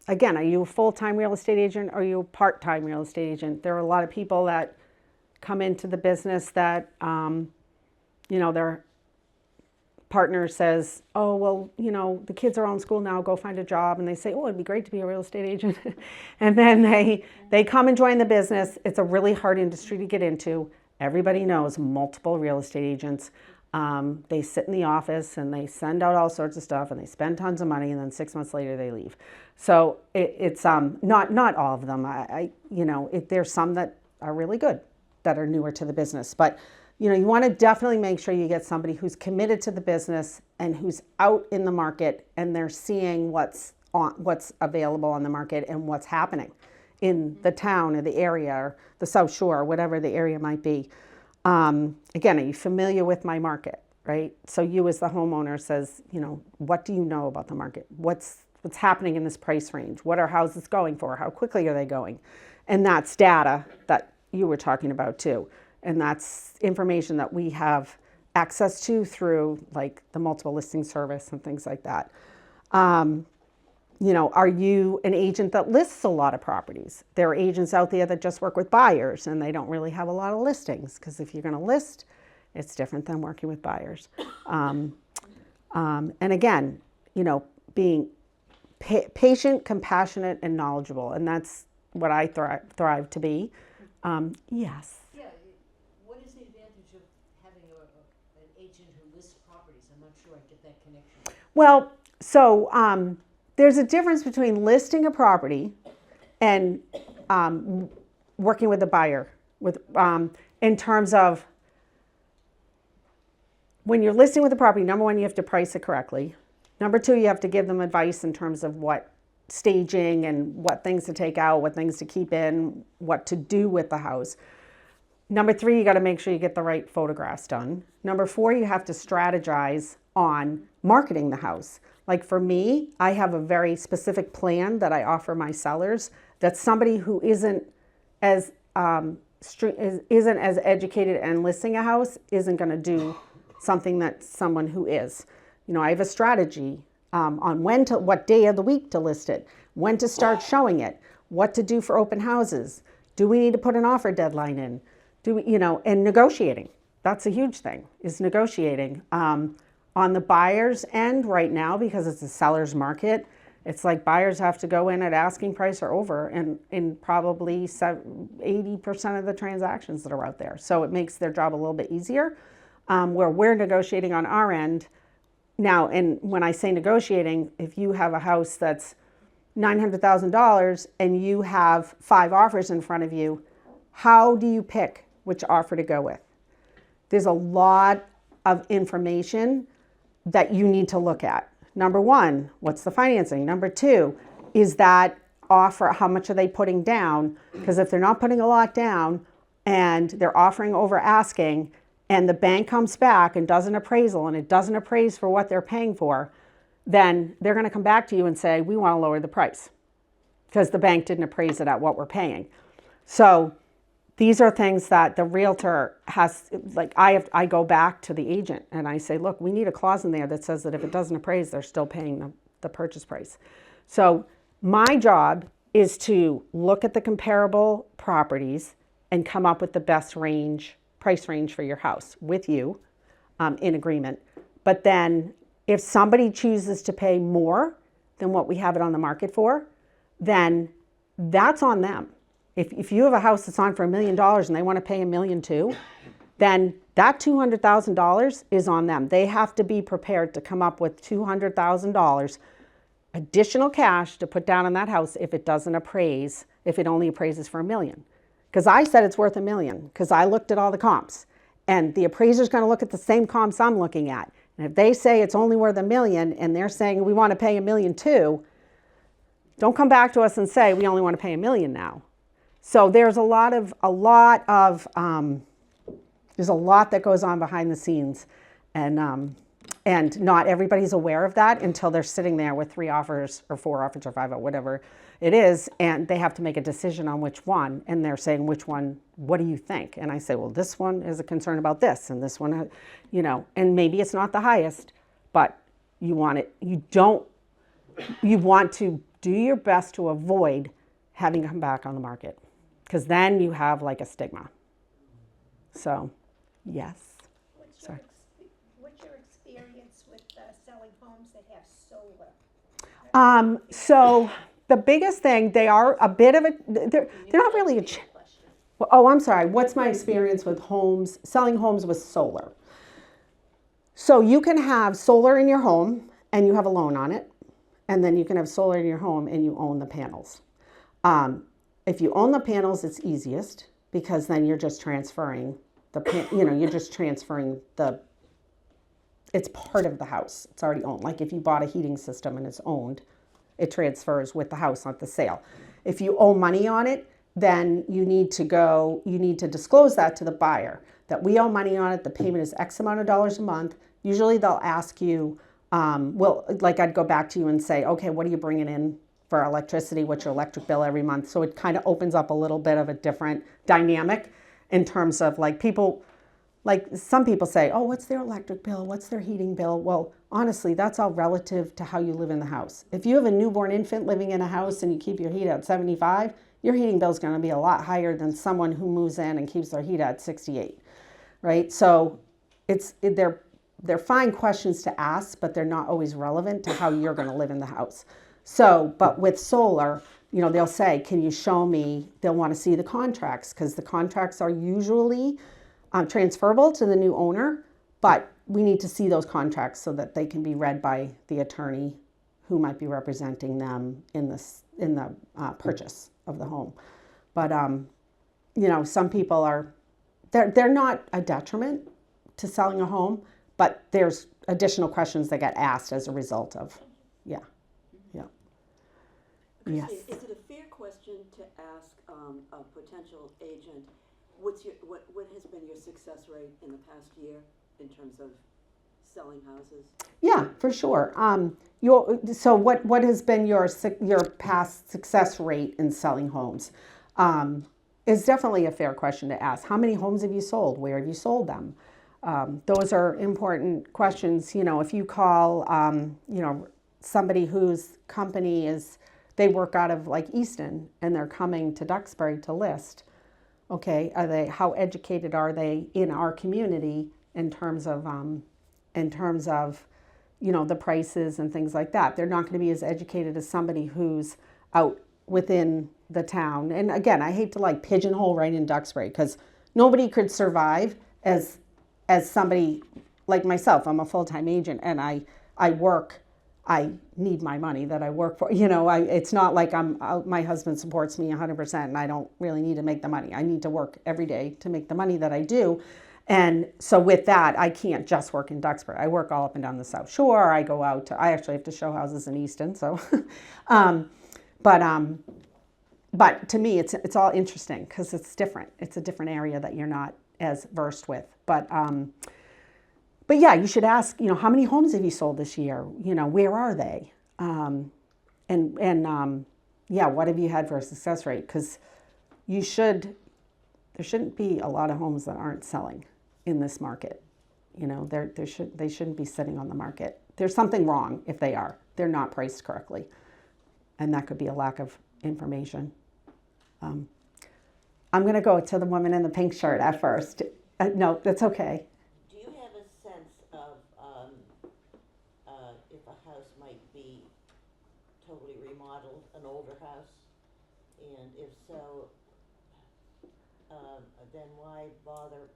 Again, are you a full-time real estate agent or are you a part-time real estate agent? There are a lot of people that come into the business that, their partner says, oh, well, the kids are all in school now, go find a job. And they say, oh, it'd be great to be a real estate agent. And then they come and join the business. It's a really hard industry to get into. Everybody knows multiple real estate agents. They sit in the office and they send out all sorts of stuff and they spend tons of money, and then 6 months later they leave. So it's not all of them. There's some that are really good that are newer to the business, but you want to definitely make sure you get somebody who's committed to the business and who's out in the market and they're seeing what's available on the market and what's happening in the town or the area or the South Shore, or whatever the area might be. Again, are you familiar with my market, right? So you as the homeowner says, what do you know about the market? What's happening in this price range? What are houses going for? How quickly are they going? And that's data that you were talking about too. And that's information that we have access to through like the multiple listing service and things like that. Are you an agent that lists a lot of properties? There are agents out there that just work with buyers and they don't really have a lot of listings, because if you're going to list, it's different than working with buyers. And again, being patient, compassionate, and knowledgeable. And that's what I thrive to be. Yes. Yeah, what is the advantage of having an agent who lists properties? I'm not sure I get that connection. Well, so there's a difference between listing a property and working with a buyer. In terms of when you're listing with a property, number one, you have to price it correctly. Number two, you have to give them advice in terms of what staging and what things to take out, what things to keep in, what to do with the house. Number three, you got to make sure you get the right photographs done. Number four, you have to strategize on marketing the house. Like for me, I have a very specific plan that I offer my sellers that somebody who isn't as educated and listing a house isn't going to do something that someone who is. I have a strategy on what day of the week to list it, when to start showing it, what to do for open houses. Do we need to put an offer deadline in? And negotiating. That's a huge thing, is negotiating. On the buyer's end right now, because it's a seller's market, it's like buyers have to go in at asking price or over in probably 80% of the transactions that are out there. So it makes their job a little bit easier, where we're negotiating on our end. Now, and when I say negotiating, if you have a house that's $900,000 and you have 5 offers in front of you, how do you pick which offer to go with? There's a lot of information that you need to look at. Number one, what's the financing? Number two, is that offer, how much are they putting down? Because if they're not putting a lot down and they're offering over asking, and the bank comes back and does an appraisal and it doesn't appraise for what they're paying for, then they're going to come back to you and say, we want to lower the price because the bank didn't appraise it at what we're paying. So these are things that the realtor has, like I go back to the agent and I say, look, we need a clause in there that says that if it doesn't appraise, they're still paying the purchase price. So my job is to look at the comparable properties and come up with the best price range for your house with you in agreement. But then if somebody chooses to pay more than what we have it on the market for, then that's on them. If you have a house that's on for $1 million and they want to pay $1.2 million, then that $200,000 is on them. They have to be prepared to come up with $200,000 additional cash to put down on that house if it doesn't appraise, if it only appraises for $1 million. Because I said it's worth $1 million, because I looked at all the comps. And the appraiser's going to look at the same comps I'm looking at. And if they say it's only worth $1 million and they're saying we want to pay $1 million too, don't come back to us and say we only want to pay $1 million now. So there's a lot that goes on behind the scenes, and not everybody's aware of that until they're sitting there with 3 offers or 4 offers or 5 or whatever it is, and they have to make a decision on which one, and they're saying, which one, what do you think? And I say, well, this one is a concern about this, and this one, and maybe it's not the highest, but you want to do your best to avoid having to come back on the market, because then you have like a stigma. So, yes. What's your experience with selling homes that have solar? So the biggest thing, they are a bit of a, they're not really a, oh, I'm sorry. What's my experience with homes, selling homes with solar? So you can have solar in your home and you have a loan on it. And then you can have solar in your home and you own the panels. If you own the panels, it's easiest, because then you're just transferring it's part of the house. It's already owned. Like if you bought a heating system and it's owned, it transfers with the house, not the sale. If you owe money on it, then you need to disclose that to the buyer, that we owe money on it, the payment is X amount of dollars a month. Usually they'll ask you, like I'd go back to you and say, okay, what are you bringing in for electricity? What's your electric bill every month? So it kind of opens up a little bit of a different dynamic in terms of some people say, oh, what's their electric bill? What's their heating bill? Well, honestly, that's all relative to how you live in the house. If you have a newborn infant living in a house and you keep your heat at 75, your heating bill is going to be a lot higher than someone who moves in and keeps their heat at 68, right? So they're fine questions to ask, but they're not always relevant to how you're going to live in the house. So, but with solar, they'll say, can you show me? They'll want to see the contracts, because the contracts are usually transferable to the new owner, but we need to see those contracts so that they can be read by the attorney who might be representing them in the purchase of the home. But some people they're not a detriment to selling a home, but there's additional questions that get asked as a result of, yeah. Yes. Is it a fair question to ask a potential agent, what has been your success rate in the past year in terms of selling houses? Yeah, for sure. So what has been your past success rate in selling homes? Is definitely a fair question to ask. How many homes have you sold? Where have you sold them? Those are important questions. If you call, somebody whose company they work out of like Easton and they're coming to Duxbury to list. Okay, how educated are they in our community in terms of the prices and things like that? They're not going to be as educated as somebody who's out within the town. And again, I hate to pigeonhole right in Duxbury, because nobody could survive as somebody like myself. I'm a full-time agent and I need my money that I work for. It's not like my husband supports me 100% and I don't really need to make the money. I need to work every day to make the money that I do. And so with that, I can't just work in Duxbury. I work all up and down the South Shore. I go out I actually have to show houses in Easton. So, but to me, it's all interesting because it's different. It's a different area that you're not as versed with. But yeah, you should ask, how many homes have you sold this year? Where are they? What have you had for a success rate? Because there shouldn't be a lot of homes that aren't selling in this market. They shouldn't be sitting on the market. There's something wrong if they are. They're not priced correctly. And that could be a lack of information. I'm going to go to the woman in the pink shirt at first. No, that's okay. Do you have a sense of if a house might be totally remodeled, an older house? And if so, then why bother,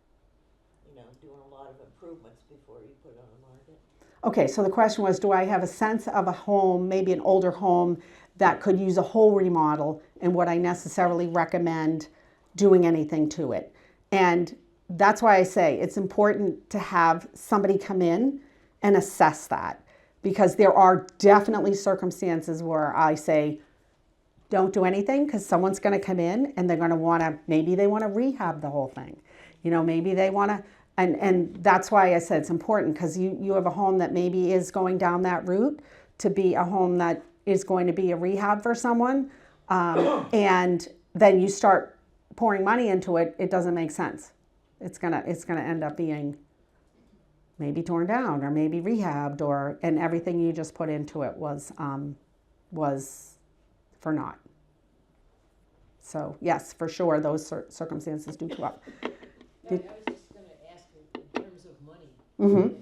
doing a lot of improvements before you put it on the market. Okay, so the question was, do I have a sense of a home, maybe an older home, that could use a whole remodel, and would I necessarily recommend doing anything to it? And that's why I say it's important to have somebody come in and assess that, because there are definitely circumstances where I say, don't do anything, because someone's going to come in and they're going to want to, maybe they want to rehab the whole thing. You know, maybe they want to, and that's why I said it's important, because you have a home that maybe is going down that route to be a home that is going to be a rehab for someone, and then you start pouring money into it, it doesn't make sense. It's gonna end up being maybe torn down or maybe rehabbed, and everything you just put into it was for naught. So yes, for sure, those circumstances do come up. I was just gonna ask in terms of money. Mm-hmm. And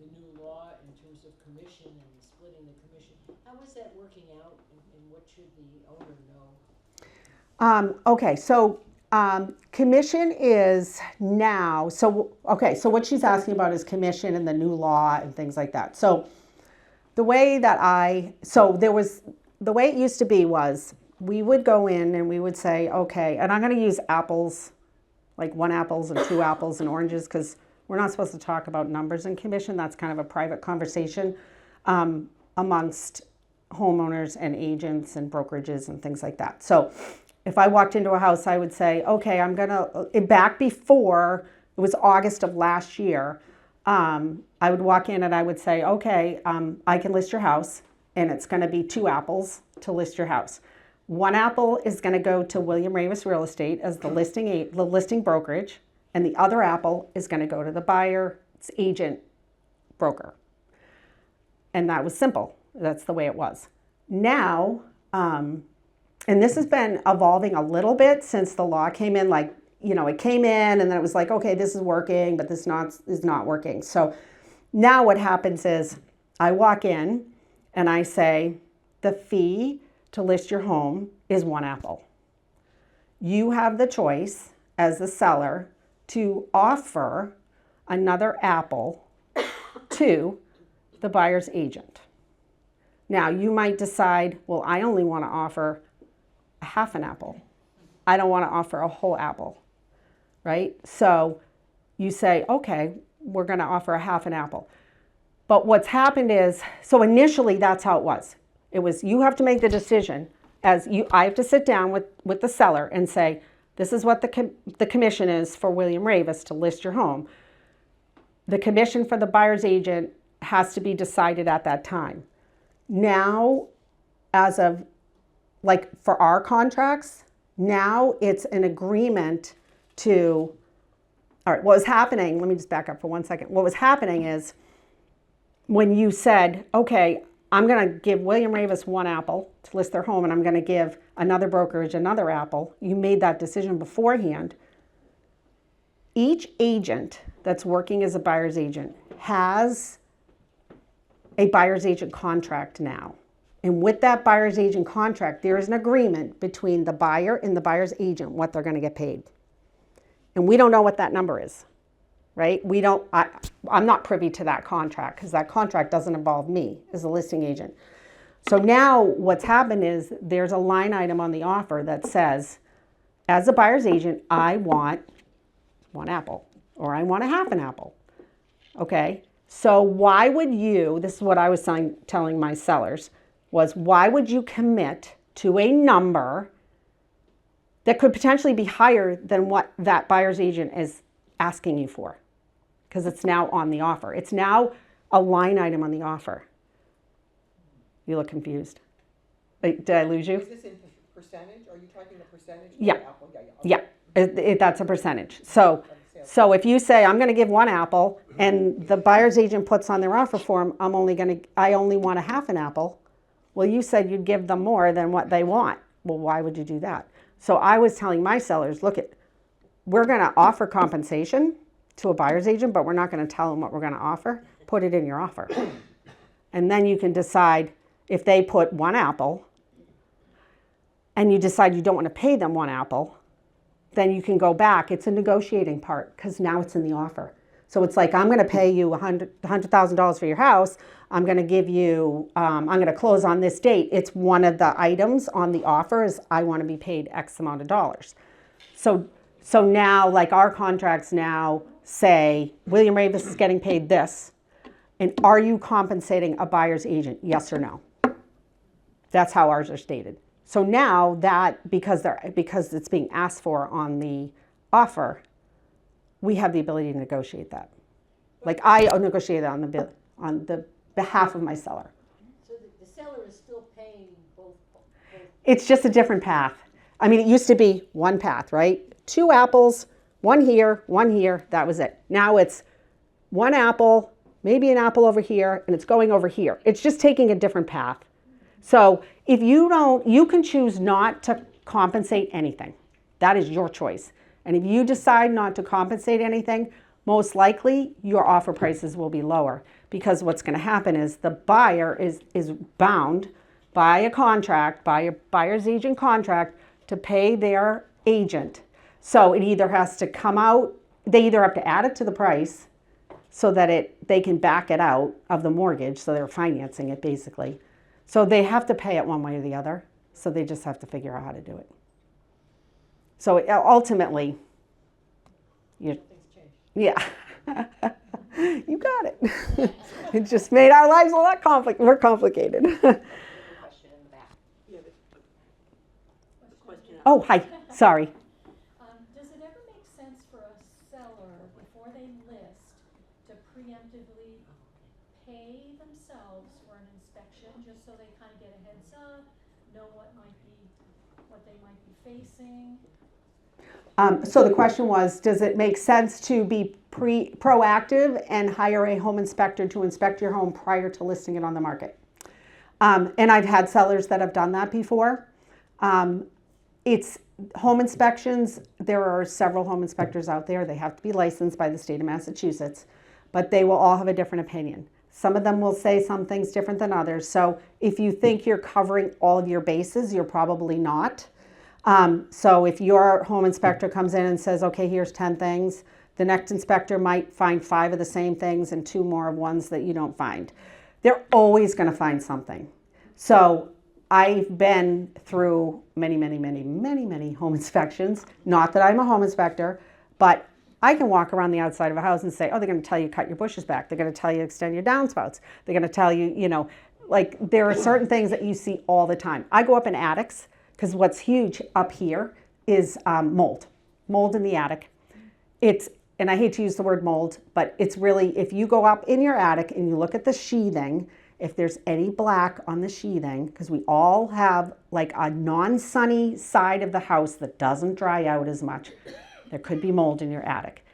the new law in terms of commission and splitting the commission, how is that working out, and what should the owner know? Okay, so commission is now, so what she's asking about is commission and the new law and things like that. So the way it used to be was we would go in and we would say, okay, and I'm going to use apples, like 1 apples and 2 apples and oranges, because we're not supposed to talk about numbers in commission. That's kind of a private conversation amongst homeowners and agents and brokerages and things like that. So if I walked into a house, I would say, okay, back before, it was August of last year, I would walk in and I would say, okay, I can list your house, and it's going to be 2 apples to list your house. 1 apple is going to go to William Ravis Real Estate as the listing brokerage, and the other apple is going to go to the buyer's agent broker. And that was simple. That's the way it was. Now, and this has been evolving a little bit since the law came in, like, you know, it came in and then it was like, okay, this is working, but this is not working. So now what happens is I walk in and I say, the fee to list your home is 1 apple. You have the choice as the seller to offer another apple to the buyer's agent. Now you might decide, well, I only want to offer a half an apple. I don't want to offer a whole apple, right? So you say, okay, we're going to offer a half an apple. But what's happened is, so initially that's how it was. It was, you have to make the decision I have to sit down with the seller and say, this is what the commission is for William Ravis to list your home. The commission for the buyer's agent has to be decided at that time. Now, as of, like for our contracts, now it's an agreement to, all right, what was happening, let me just back up for 1 second. What was happening is when you said, okay, I'm going to give William Ravis 1 apple to list their home, and I'm going to give another brokerage another apple, you made that decision beforehand. Each agent that's working as a buyer's agent has a buyer's agent contract now. And with that buyer's agent contract, there is an agreement between the buyer and the buyer's agent what they're going to get paid. And we don't know what that number is, right? I'm not privy to that contract because that contract doesn't involve me as a listing agent. So now what's happened is there's a line item on the offer that says, as a buyer's agent, I want 1 apple or I want a half an apple, okay? So why would you, this is what I was telling my sellers, was why would you commit to a number that could potentially be higher than what that buyer's agent is asking you for? Because it's now on the offer. It's now a line item on the offer. You look confused. Wait, did I lose you? Is this in percentage? Are you talking the percentage? Yeah. Apple? Yeah. Yeah, that's a percentage. So if you say I'm going to give 1 apple and the buyer's agent puts on their offer form, I only want a half an apple. Well, you said you'd give them more than what they want. Well, why would you do that? So I was telling my sellers, look, we're going to offer compensation to a buyer's agent, but we're not going to tell them what we're going to offer. Put it in your offer. And then you can decide if they put 1 apple and you decide you don't want to pay them 1 apple, then you can go back. It's a negotiating part because now it's in the offer. So it's like, I'm going to pay you $100,000 for your house. I'm going to give you, I'm going to close on this date. It's one of the items on the offer is I want to be paid X amount of dollars. So now, like our contracts now say, William Ravis is getting paid this. And are you compensating a buyer's agent? Yes or no? That's how ours are stated. So now that, because it's being asked for on the offer, we have the ability to negotiate that. Like I negotiate on the behalf of my seller. So the seller is still paying both. It's just a different path. I mean, it used to be one path, right? 2 apples, one here, that was it. Now it's 1 apple, maybe an apple over here, and it's going over here. It's just taking a different path. So if you don't, you can choose not to compensate anything. That is your choice. And if you decide not to compensate anything, most likely your offer prices will be lower, because what's going to happen is the buyer is bound by a contract, by a buyer's agent contract, to pay their agent. So it either has to come out, they either have to add it to the price so that they can back it out of the mortgage, so they're financing it basically. So they have to pay it one way or the other. So they just have to figure out how to do it. So ultimately, yeah, you got it. It just made our lives a lot more complicated. Question in the back. Oh, hi. Sorry. Does it ever make sense for a seller, before they list, to preemptively pay themselves for an inspection, just so they kind of get a heads up, know what they might be facing? So the question was, does it make sense to be proactive and hire a home inspector to inspect your home prior to listing it on the market? And I've had sellers that have done that before. It's home inspections. There are several home inspectors out there. They have to be licensed by the state of Massachusetts, but they will all have a different opinion. Some of them will say some things different than others. So if you think you're covering all of your bases, you're probably not. So if your home inspector comes in and says, okay, here's 10 things, the next inspector might find 5 of the same things and 2 more of ones that you don't find. They're always going to find something. So I've been through many home inspections. Not that I'm a home inspector, but I can walk around the outside of a house and say, oh, they're going to tell you cut your bushes back. They're going to tell you extend your downspouts. They're going to tell you, like there are certain things that you see all the time. I go up in attics because what's huge up here is mold in the attic. And I hate to use the word mold, but it's really, if you go up in your attic and you look at the sheathing, if there's any black on the sheathing, because we all have like a non-sunny side of the house that doesn't dry out as much, there could be mold in your attic.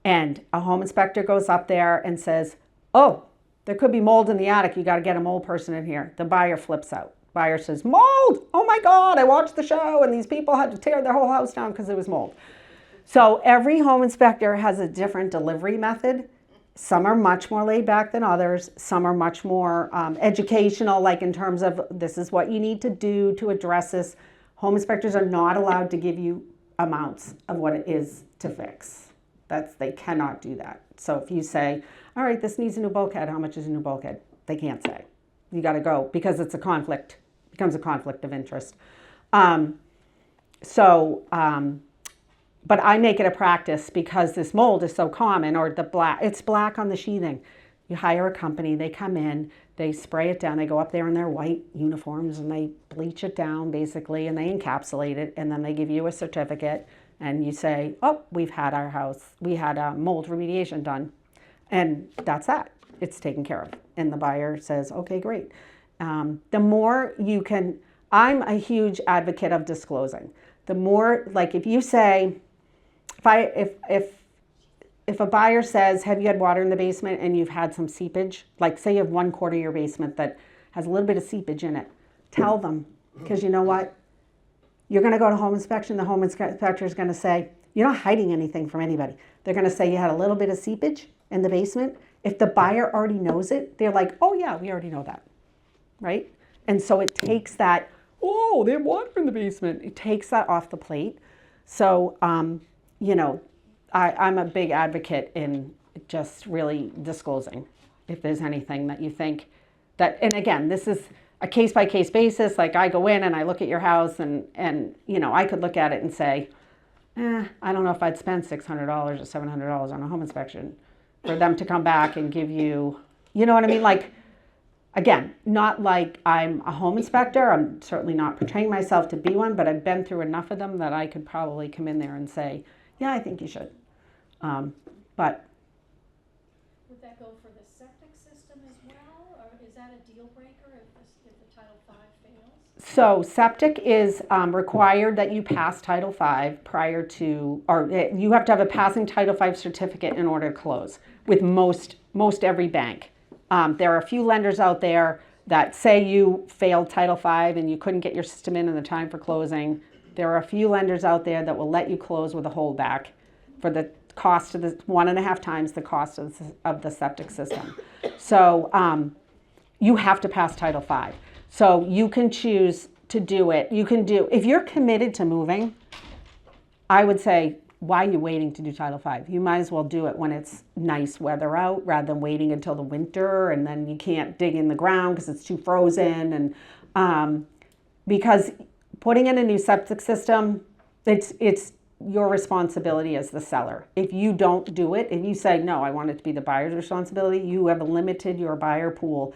And a home inspector goes up there and says, oh, there could be mold in the attic. You got to get a mold person in here. The buyer flips out. Buyer says, mold! Oh my God, I watched the show and these people had to tear their whole house down because it was mold. So every home inspector has a different delivery method. Some are much more laid back than others. Some are much more educational, like in terms of this is what you need to do to address this. Home inspectors are not allowed to give you amounts of what it is to fix. They cannot do that. So if you say, all right, this needs a new bulkhead, how much is a new bulkhead? They can't say. You got to go because it's a conflict, becomes a conflict of interest. But I make it a practice because this mold is so common, or it's black on the sheathing. You hire a company, they come in, they spray it down, they go up there in their white uniforms and they bleach it down basically and they encapsulate it and then they give you a certificate and you say, oh, we had a mold remediation done. And that's that. It's taken care of. And the buyer says, okay, great. The more you can, I'm a huge advocate of disclosing. The more, like if you say, if a buyer says, have you had water in the basement and you've had some seepage, like say you have 1/4 of your basement that has a little bit of seepage in it, tell them, because you know what? You're going to go to home inspection. The home inspector is going to say, you're not hiding anything from anybody. They're going to say you had a little bit of seepage in the basement. If the buyer already knows it, they're like, oh yeah, we already know that, right? And so it takes that, oh, they have water in the basement. It takes that off the plate. So, I'm a big advocate in just really disclosing if there's anything that you think that, and again, this is a case by case basis. Like I go in and I look at your house and you know, I could look at it and say, I don't know if I'd spend $600 or $700 on a home inspection for them to come back and give you, you know what I mean? Like, again, not like I'm a home inspector. I'm certainly not portraying myself to be one, but I've been through enough of them that I could probably come in there and say, yeah, I think you should. But Would that go for the septic system as well, or is that a deal breaker if the Title V fails? so septic is required that you pass Title V prior to, or you have to have a passing Title V certificate in order to close with most every bank. There are a few lenders out there that say you failed Title V and you couldn't get your system in the time for closing. There are a few lenders out there that will let you close with a holdback for the cost of the 1.5 times the cost of the septic system. So you have to pass Title V. So you can choose to do it. You can do, if you're committed to moving, I would say, why are you waiting to do Title V? You might as well do it when it's nice weather out rather than waiting until the winter and then you can't dig in the ground because it's too frozen. And because putting in a new septic system, it's your responsibility as the seller. If you don't do it, if you say, no, I want it to be the buyer's responsibility, you have limited your buyer pool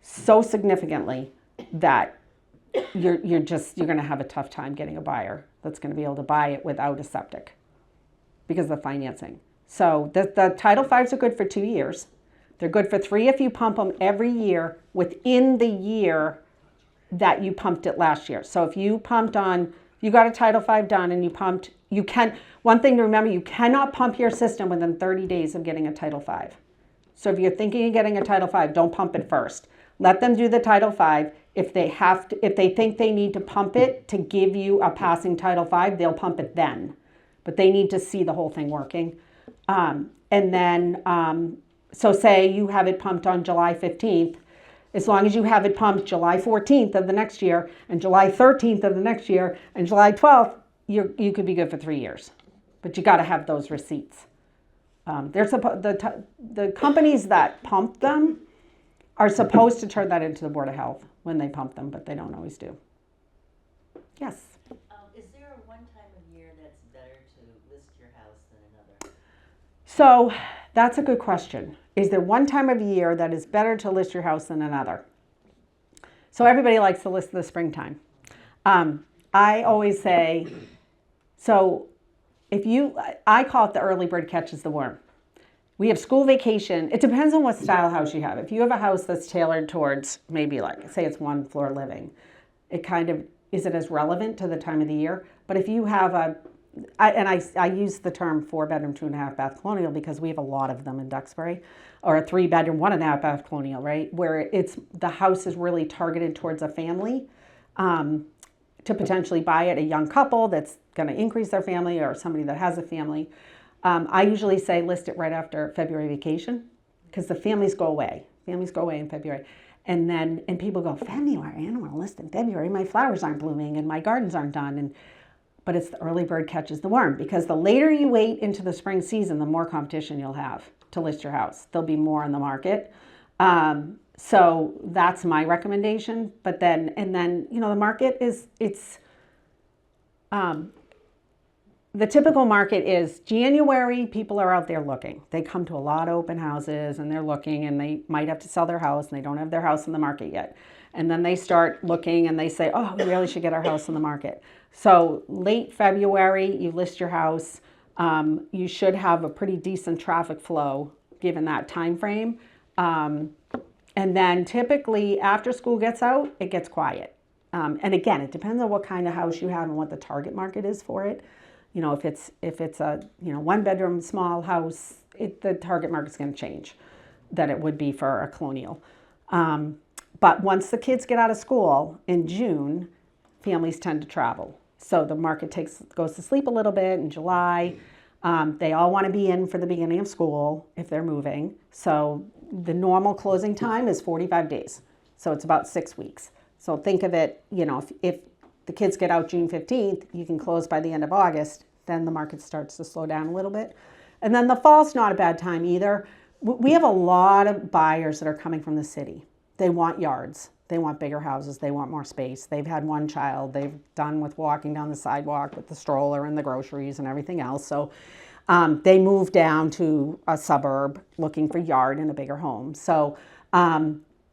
so significantly that you're going to have a tough time getting a buyer that's going to be able to buy it without a septic because of the financing. So the Title V's are good for 2 years. They're good for 3 if you pump them every year within the year that you pumped it last year. So if you you got a Title V done and you pumped, one thing to remember, you cannot pump your system within 30 days of getting a Title V. So if you're thinking of getting a Title V, don't pump it first. Let them do the Title V. If they think they need to pump it to give you a passing Title V, they'll pump it then. But they need to see the whole thing working. And then, so say you have it pumped on July 15th, as long as you have it pumped July 14th of the next year and July 13th of the next year and July 12th, you could be good for 3 years. But you got to have those receipts. The companies that pump them are supposed to turn that into the Board of Health when they pump them, but they don't always do. Yes? Is there a one time of year that's better to list your house than another? So that's a good question. Is there one time of year that is better to list your house than another? So everybody likes to list the springtime. I always say, so I call it the early bird catches the worm. We have school vacation. It depends on what style house you have. If you have a house that's tailored towards maybe like, say it's 1 floor living, it kind of isn't as relevant to the time of the year. But if you have I use the term 4-bedroom, 2.5 bath colonial because we have a lot of them in Duxbury, or a 3-bedroom, 1.5 bath colonial, right? Where the house is really targeted towards a family to potentially buy it, a young couple that's going to increase their family or somebody that has a family. I usually say list it right after February vacation because the families go away. Families go away in February. And people go, February? I don't want to list in February. My flowers aren't blooming and my gardens aren't done. But it's the early bird catches the worm because the later you wait into the spring season, the more competition you'll have to list your house. There'll be more on the market. So that's my recommendation. But then, the market the typical market is January, people are out there looking. They come to a lot of open houses and they're looking and they might have to sell their house and they don't have their house in the market yet. And then they start looking and they say, oh, we really should get our house in the market. So late February, you list your house. You should have a pretty decent traffic flow given that time frame. And then typically after school gets out, it gets quiet. And again, it depends on what kind of house you have and what the target market is for it. If it's a 1-bedroom small house, the target market's going to change than it would be for a colonial. But once the kids get out of school in June, families tend to travel. So the market goes to sleep a little bit in July. They all want to be in for the beginning of school if they're moving. So the normal closing time is 45 days. So it's about 6 weeks. So think of it, if the kids get out June 15th, you can close by the end of August, then the market starts to slow down a little bit. And then the fall's not a bad time either. We have a lot of buyers that are coming from the city. They want yards. They want bigger houses. They want more space. They've had one child. They've done with walking down the sidewalk with the stroller and the groceries and everything else. So they move down to a suburb looking for yard and a bigger home. So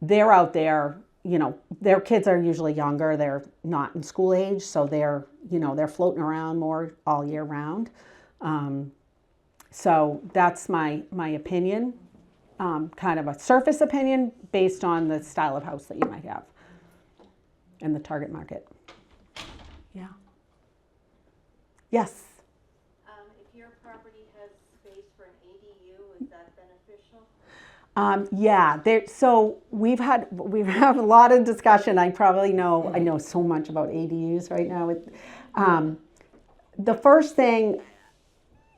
they're out there, you know, their kids are usually younger. They're not in school age. So they're, you know, they're floating around more all year round. So that's my opinion, kind of a surface opinion based on the style of house that you might have and the target market. Yeah. Yes. If your property has space for an ADU, is that beneficial? Yeah. So we've had a lot of discussion. I know so much about ADUs right now. The first thing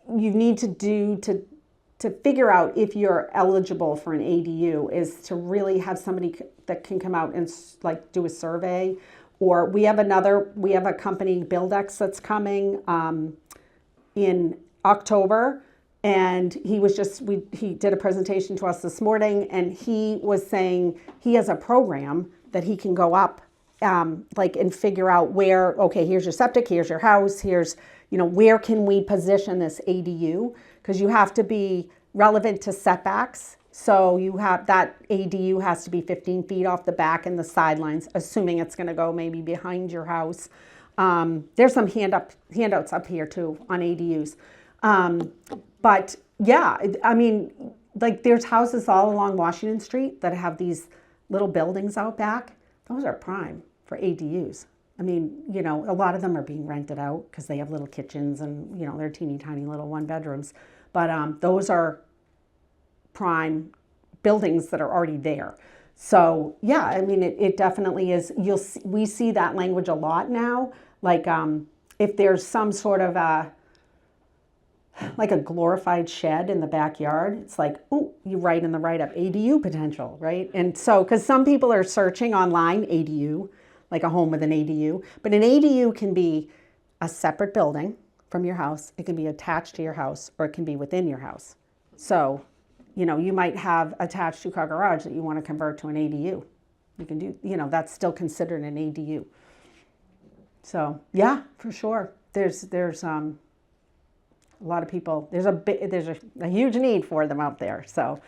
you need to do to figure out if you're eligible for an ADU is to really have somebody that can come out and like do a survey. Or we have a company, Buildex, that's coming in October, and he did a presentation to us this morning, and he was saying he has a program that he can go up and figure out where, okay, here's your septic, here's your house, here's, you know, where can we position this ADU? Because you have to be relevant to setbacks. So you have that ADU has to be 15 feet off the back and the sidelines, assuming it's going to go maybe behind your house. There's some handouts up here too on ADUs. But yeah, I mean, like there's houses all along Washington Street that have these little buildings out back. Those are prime for ADUs. I mean, you know, a lot of them are being rented out because they have little kitchens and, you know, they're teeny tiny little one bedrooms. But those are prime buildings that are already there. So yeah, I mean, it definitely is. We see that language a lot now. Like if there's some sort of like a glorified shed in the backyard, it's like, oh, you write in the write-up ADU potential, right? And so, because some people are searching online ADU, like a home with an ADU, but an ADU can be a separate building from your house. It can be attached to your house, or it can be within your house. So, you know, you might have attached two-car garage that you want to convert to an ADU. You can do, you know, that's still considered an ADU. So yeah, for sure. There's a lot of people. There's a huge need for them out there. So,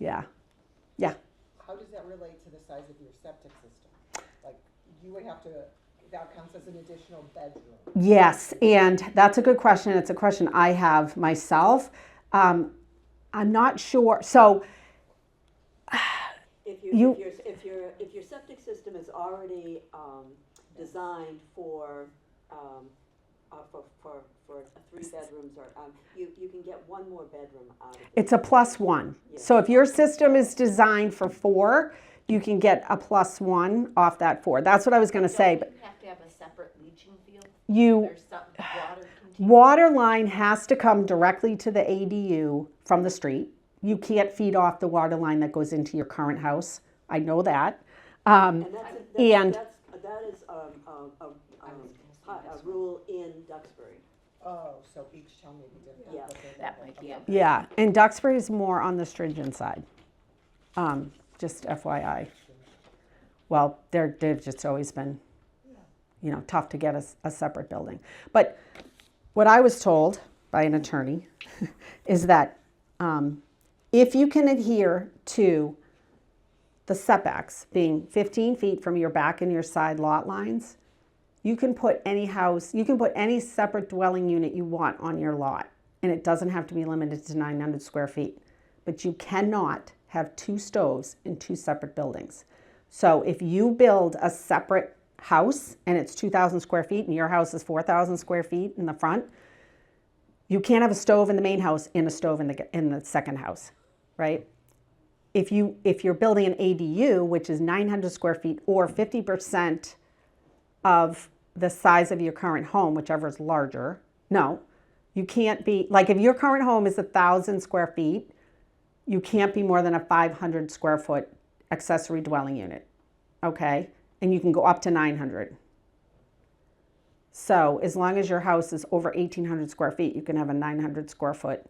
yeah. How does that relate to the size of your septic system? Like, you would have to, that counts as an additional bedroom. Yes, and that's a good question. It's a question I have myself. I'm not sure. So, If your septic system is already designed for 3 bedrooms, or you can get one more bedroom out of it. it's a +1. Yeah. So if your system is designed for 4, you can get a +1 off that 4. That's what I was going to say. But You have to have a separate leaching field? you There's some water contained? water line has to come directly to the ADU from the street. You can't feed off the water line that goes into your current house. I know that. And that is a rule in Duxbury. Oh, so each town may be different. Yeah. but they're That not- might be it. Yeah, and Duxbury is more on the stringent side. Just FYI. Well, they've just always been, you know, tough to get a separate building. But what I was told by an attorney is that if you can adhere to the setbacks being 15 feet from your back and your side lot lines, you can put any separate dwelling unit you want on your lot, and it doesn't have to be limited to 900 square feet. But you cannot have 2 stoves in 2 separate buildings. So if you build a separate house and it's 2,000 square feet and your house is 4,000 square feet in the front, you can't have a stove in the main house and a stove in the second house, right? If you're building an ADU, which is 900 square feet or 50% of the size of your current home, whichever is larger, no, you can't be, like if your current home is 1,000 square feet, you can't be more than a 500 square foot accessory dwelling unit, okay? And you can go up to 900. So as long as your house is over 1,800 square feet, you can have a 900 square foot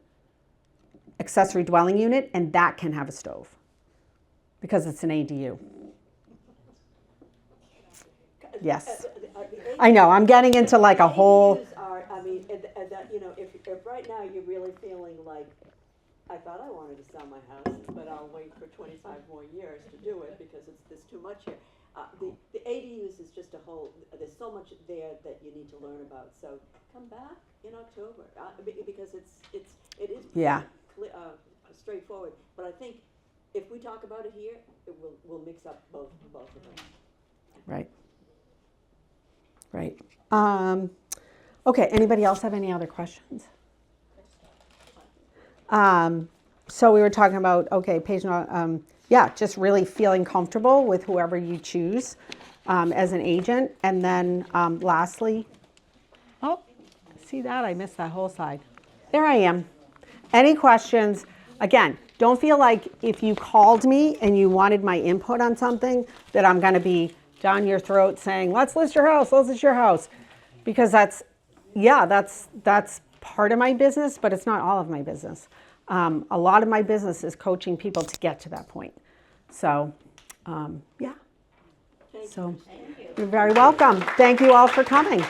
accessory dwelling unit, and that can have a stove because it's an ADU. Yes. I know, I'm getting into like a whole, ADUs are, I mean, that, you know, if right now you're really feeling like, I thought I wanted to sell my house, but I'll wait for 25 more years to do it because there's too much here. The ADUs is just a whole, there's so much there that you need to learn about. So come back in October because it is Yeah. straightforward. But I think if we talk about it here, we'll mix up both of them. right. Right. Okay, anybody else have any other questions? So we were talking about, okay, page, yeah, just really feeling comfortable with whoever you choose as an agent. And then lastly, oh, see that? I missed that whole slide. There I am. Any questions? Again, don't feel like if you called me and you wanted my input on something that I'm going to be down your throat saying, let's list your house, let's list your house. Because that's part of my business, but it's not all of my business. A lot of my business is coaching people to get to that point. So, yeah. Thank So, you. you're very welcome. Thank you all for coming.